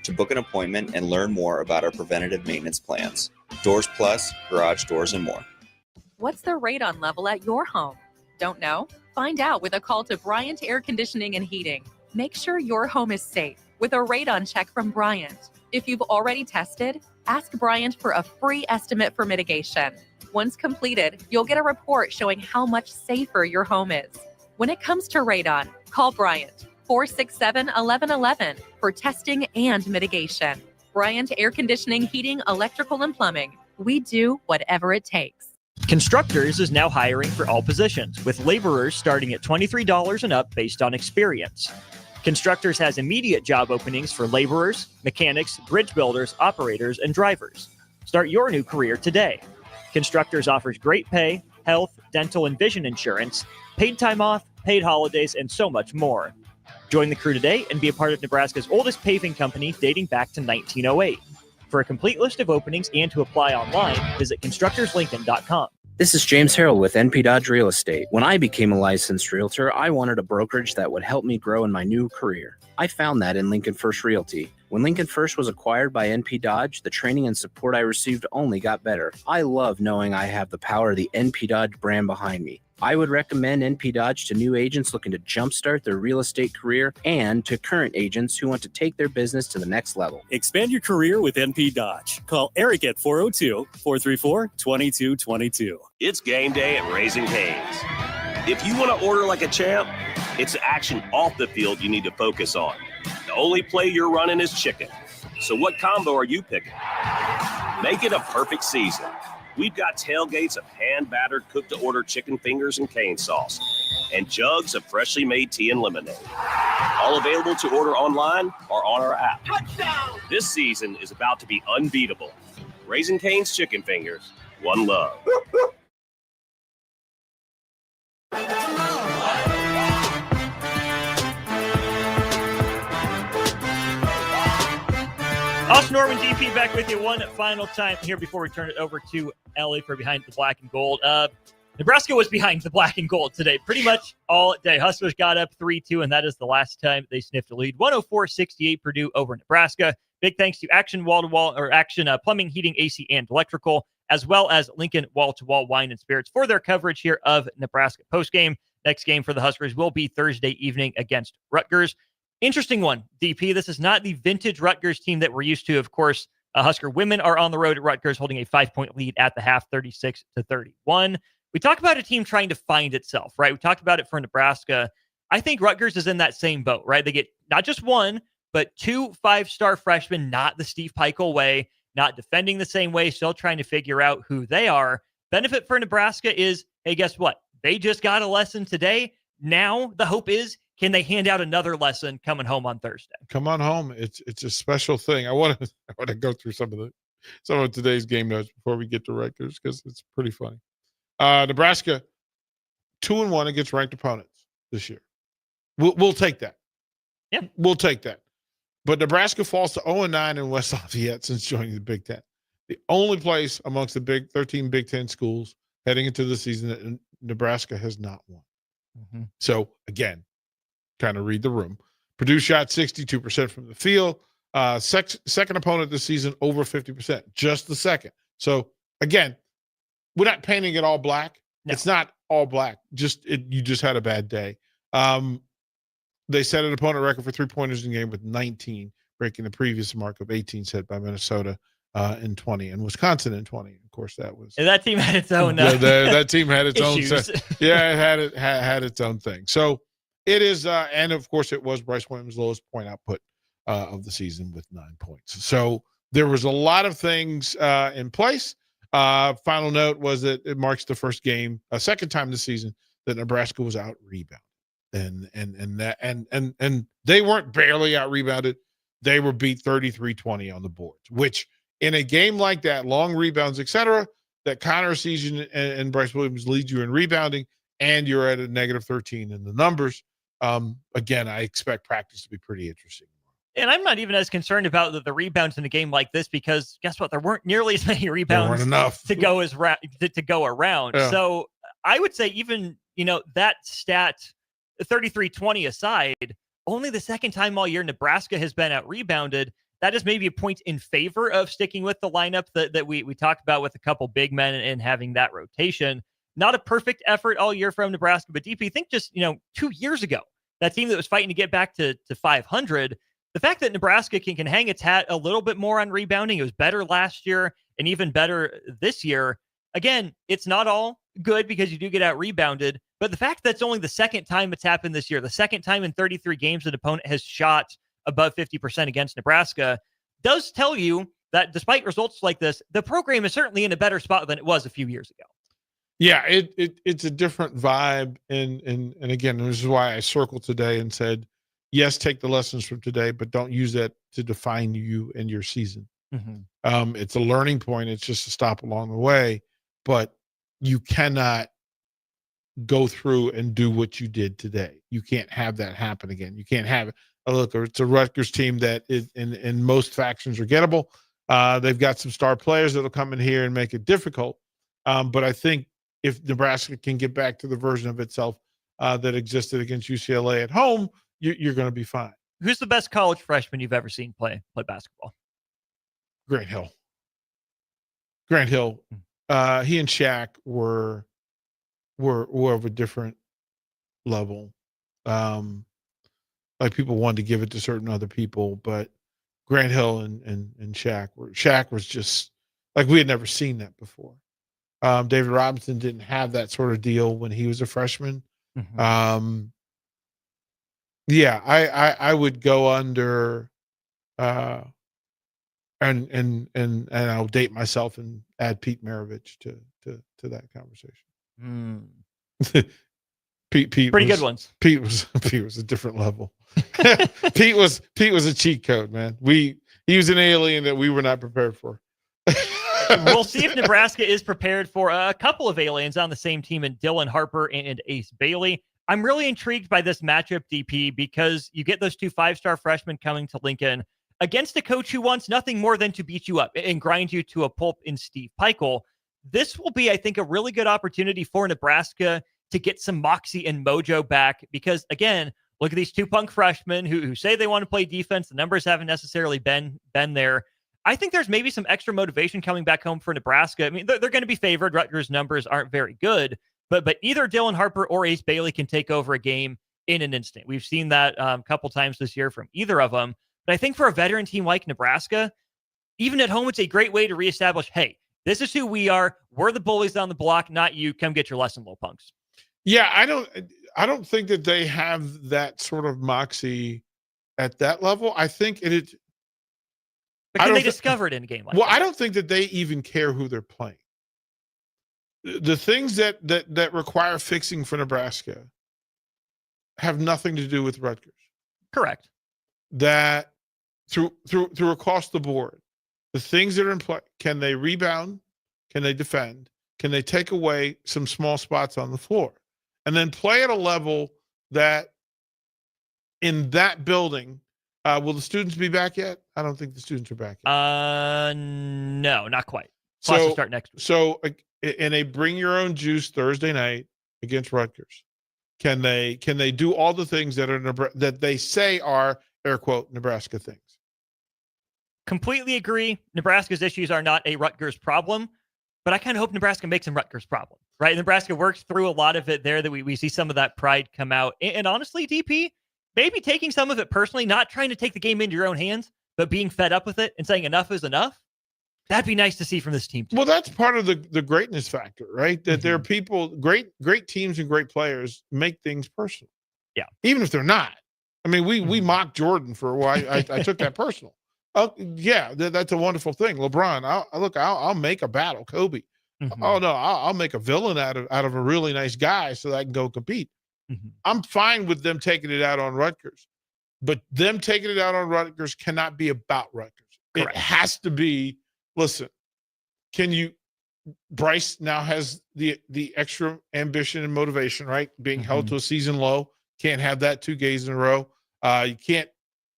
to book an appointment and learn more about our preventative maintenance plans. Doors Plus, garage doors, and more. What's the radon level at your home? Don't know? Find out with a call to Bryant Air Conditioning and Heating. Make sure your home is safe with a radon check from Bryant. If you've already tested, ask Bryant for a free estimate for mitigation. Once completed, you'll get a report showing how much safer your home is. When it comes to radon, call Bryant. 467-1111 for testing and mitigation. Bryant Air Conditioning, Heating, Electrical, and Plumbing. We do whatever it takes. Constructors is now hiring for all positions, with laborers starting at $23 and up based on experience. Constructors has immediate job openings for laborers, mechanics, bridge builders, operators, and drivers. Start your new career today. Constructors offers great pay, health, dental, and vision insurance, paid time off, paid holidays, and so much more. Join the crew today and be a part of Nebraska's oldest paving company dating back to 1908. For a complete list of openings and to apply online, visit constructorslincoln.com. This is James Harrell with NP Dodge Real Estate. When I became a licensed realtor, I wanted a brokerage that would help me grow in my new career. I found that in Lincoln First Realty. When Lincoln First was acquired by NP Dodge, the training and support I received only got better. I love knowing I have the power of the NP Dodge brand behind me. I would recommend NP Dodge to new agents looking to jumpstart their real estate career and to current agents who want to take their business to the next level. Expand your career with NP Dodge. Call Eric at 402-434-2222. It's game day at Raising Cane's. If you want to order like a champ, it's the action off the field you need to focus on. The only play you're running is chicken. So what combo are you picking? Make it a perfect season. We've got tailgates of hand-battered, cooked-to-order chicken fingers and cane sauce, and jugs of freshly made tea and lemonade. All available to order online or on our app. Touchdown! This season is about to be unbeatable. Raising Cane's Chicken Fingers, one love. Austin Norman, DP, back with you one final time here before we turn it over to Ellie for Behind the Black and Gold. Nebraska was behind the black and gold today pretty much all day. Huskers got up 3-2, and that is the last time they sniffed a lead. 104-68 Purdue over Nebraska. Big thanks to Action Wall-to-Wall or Action Plumbing, Heating, AC, and Electrical, as well as Lincoln Wall-to-Wall Wine and Spirits for their coverage here of Nebraska postgame. Next game for the Huskers will be Thursday evening against Rutgers. Interesting one, DP. This is not the vintage Rutgers team that we're used to. Of course, Husker women are on the road at Rutgers, holding a 5-point lead at the half, 36-31. We talk about a team trying to find itself, right? We talked about it for Nebraska. I think Rutgers is in that same boat, right? They get not just one, but 2 5-star freshmen, not the Steve Peichel way, not defending the same way, still trying to figure out who they are. Benefit for Nebraska is, hey, guess what? They just got a lesson today. Now the hope is, can they hand out another lesson coming home on Thursday? Come on home. It's a special thing. I want to go through some of today's game notes before we get to Rutgers because it's pretty funny. Nebraska 2-1 against ranked opponents this year. We'll take that. Yeah, we'll take that. But Nebraska falls to 0-9 in West Lafayette since joining the Big Ten. The only place amongst the big 13 Big Ten schools heading into the season that Nebraska has not won. Mm-hmm. So again, kind of read the room. Purdue shot 62% from the field. Second opponent this season over 50%, just the second. So again, we're not painting it all black. No. It's not all black. You just had a bad day. They set an opponent record for 3-pointers in the game with 19, breaking the previous mark of 18 set by Minnesota in 20 and Wisconsin in 20. Of course, that was that team had its own. That team had its issues. Own. It had its own thing. So it is, and of course, it was Bryce Williams' lowest point output of the season with 9 points. So there was a lot of things in place. Final note was that it marks the first game, a second time this season that Nebraska was out rebounded. And they weren't barely out rebounded. They were beat 33-20 on the boards, which in a game like that, long rebounds, etc., that Connor Season and Bryce Williams lead you in rebounding, and you're at a negative 13 in the numbers. Again, I expect practice to be pretty interesting. And I'm not even as concerned about the rebounds in a game like this because guess what? There weren't nearly as many rebounds to go around. Yeah. So I would say even, that stat, 33-20 aside, only the second time all year Nebraska has been out rebounded. That is maybe a point in favor of sticking with the lineup that we talked about with a couple big men and having that rotation. Not a perfect effort all year from Nebraska, but DP, think just, 2 years ago, that team that was fighting to get back to 500, the fact that Nebraska can hang its hat a little bit more on rebounding, it was better last year and even better this year. Again, it's not all good because you do get out rebounded, but the fact that's only the second time it's happened this year, the second time in 33 games an opponent has shot above 50% against Nebraska, does tell you that despite results like this, the program is certainly in a better spot than it was a few years ago. Yeah, it's a different vibe. And again, this is why I circled today and said, yes, take the lessons from today, but don't use that to define you and your season. Mm-hmm. It's a learning point. It's just a stop along the way, but you cannot go through and do what you did today. You can't have that happen again. You can't have it. Look, it's a Rutgers team that in most factions are gettable. They've got some star players that'll come in here and make it difficult. But I think if Nebraska can get back to the version of itself that existed against UCLA at home, you're going to be fine. Who's the best college freshman you've ever seen play basketball? Grant Hill. He and Shaq were of a different level. Like people wanted to give it to certain other people, but Grant Hill and Shaq was just like we had never seen that before. David Robinson didn't have that sort of deal when he was a freshman. Mm-hmm. I would go under and I'll date myself and add Pete Maravich to that conversation. Pete pretty good ones. Pete was a different level. Pete was a cheat code, man. He was an alien that we were not prepared for. We'll see if Nebraska is prepared for a couple of aliens on the same team in Dylan Harper and Ace Bailey. I'm really intrigued by this matchup, DP, because you get those 2 5-star freshmen coming to Lincoln against a coach who wants nothing more than to beat you up and grind you to a pulp in Steve Peichel. This will be, I think, a really good opportunity for Nebraska to get some moxie and mojo back because, again, look at these 2 punk freshmen who say they want to play defense. The numbers haven't necessarily been there. I think there's maybe some extra motivation coming back home for Nebraska. I mean, they're going to be favored. Rutgers' numbers aren't very good, but either Dylan Harper or Ace Bailey can take over a game in an instant. We've seen that a couple times this year from either of them. But I think for a veteran team like Nebraska, even at home, it's a great way to reestablish, hey, this is who we are. We're the bullies on the block, not you. Come get your lesson, little punks. Yeah, I don't think that they have that sort of moxie at that level. I think it. But can they discover it in a game like that? I don't think that they even care who they're playing. The things that require fixing for Nebraska have nothing to do with Rutgers. Correct. That through across the board, the things that are in play, can they rebound? Can they defend? Can they take away some small spots on the floor? And then play at a level that in that building, will the students be back yet? I don't think the students are back yet. No, not quite. Plus will start next week. So in a bring your own juice Thursday night against Rutgers, can they do all the things that they say are, air quote, Nebraska things? Completely agree. Nebraska's issues are not a Rutgers problem, but I kind of hope Nebraska makes them Rutgers problem, right? Nebraska works through a lot of it there, that we see some of that pride come out. And honestly, DP, maybe taking some of it personally, not trying to take the game into your own hands, but being fed up with it and saying enough is enough. That'd be nice to see from this team too. Well, that's part of the greatness factor, right? That there are people, great teams and great players make things personal. Yeah. Even if they're not. I mean, we mocked Jordan for a while. I took that personal. Oh, yeah, that's a wonderful thing. LeBron, I'll make a battle. Kobe. Oh no, I'll make a villain out of a really nice guy so that I can go compete. I'm fine with them taking it out on Rutgers, but them taking it out on Rutgers cannot be about Rutgers. Correct. It has to be. Listen, Bryce now has the extra ambition and motivation, right? Being held to a season low. Can't have that 2 games in a row. You can't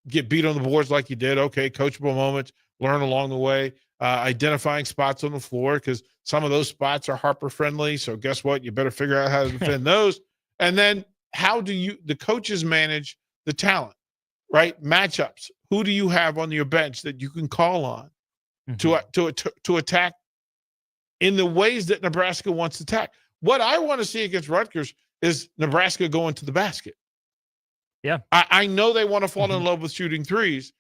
get beat on the boards like you did. Okay, coachable moments, learn along the way, identifying spots on the floor, because some of those spots are Harper friendly. So guess what? You better figure out how to defend those. And then how do the coaches manage the talent, right? Matchups. Who do you have on your bench that you can call on to attack in the ways that Nebraska wants to attack? What I want to see against Rutgers is Nebraska going to the basket. Yeah. I know they want to fall in love with shooting threes,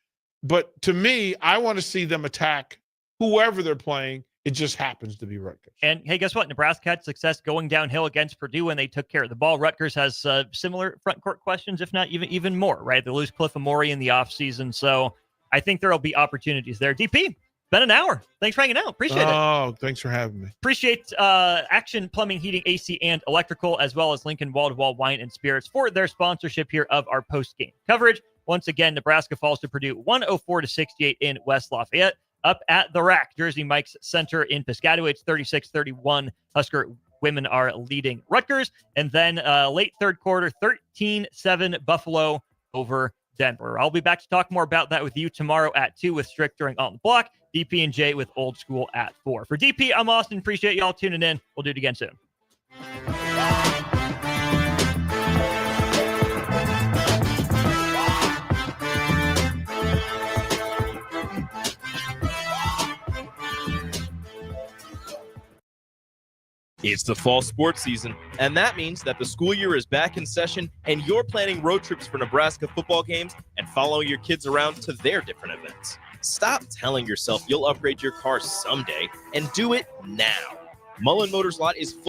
but to me, I want to see them attack whoever they're playing. It just happens to be Rutgers. And hey, guess what? Nebraska had success going downhill against Purdue when they took care of the ball. Rutgers has similar front court questions, if not even more, right? They lose Cliff Amore in the offseason. So I think there will be opportunities there. DP, been an hour. Thanks for hanging out. Appreciate it. Oh, thanks for having me. Appreciate Action Plumbing, Heating, AC, and Electrical, as well as Lincoln Wall-to-Wall Wine and Spirits for their sponsorship here of our post-game coverage. Once again, Nebraska falls to Purdue 104-68 in West Lafayette. Up at the Rack, Jersey Mike's Center in Piscataway, it's 36-31. Husker women are leading Rutgers. And then late third quarter, 13-7 Buffalo over Denver. I'll be back to talk more about that with you tomorrow at 2 with Strick during On the Block. DP and J with Old School at 4. For DP, I'm Austin. Appreciate y'all tuning in. We'll do it again soon. It's the fall sports season, and that means that the school year is back in session and you're planning road trips for Nebraska football games and following your kids around to their different events. Stop telling yourself you'll upgrade your car someday and do it now. Mullen Motors Lot is full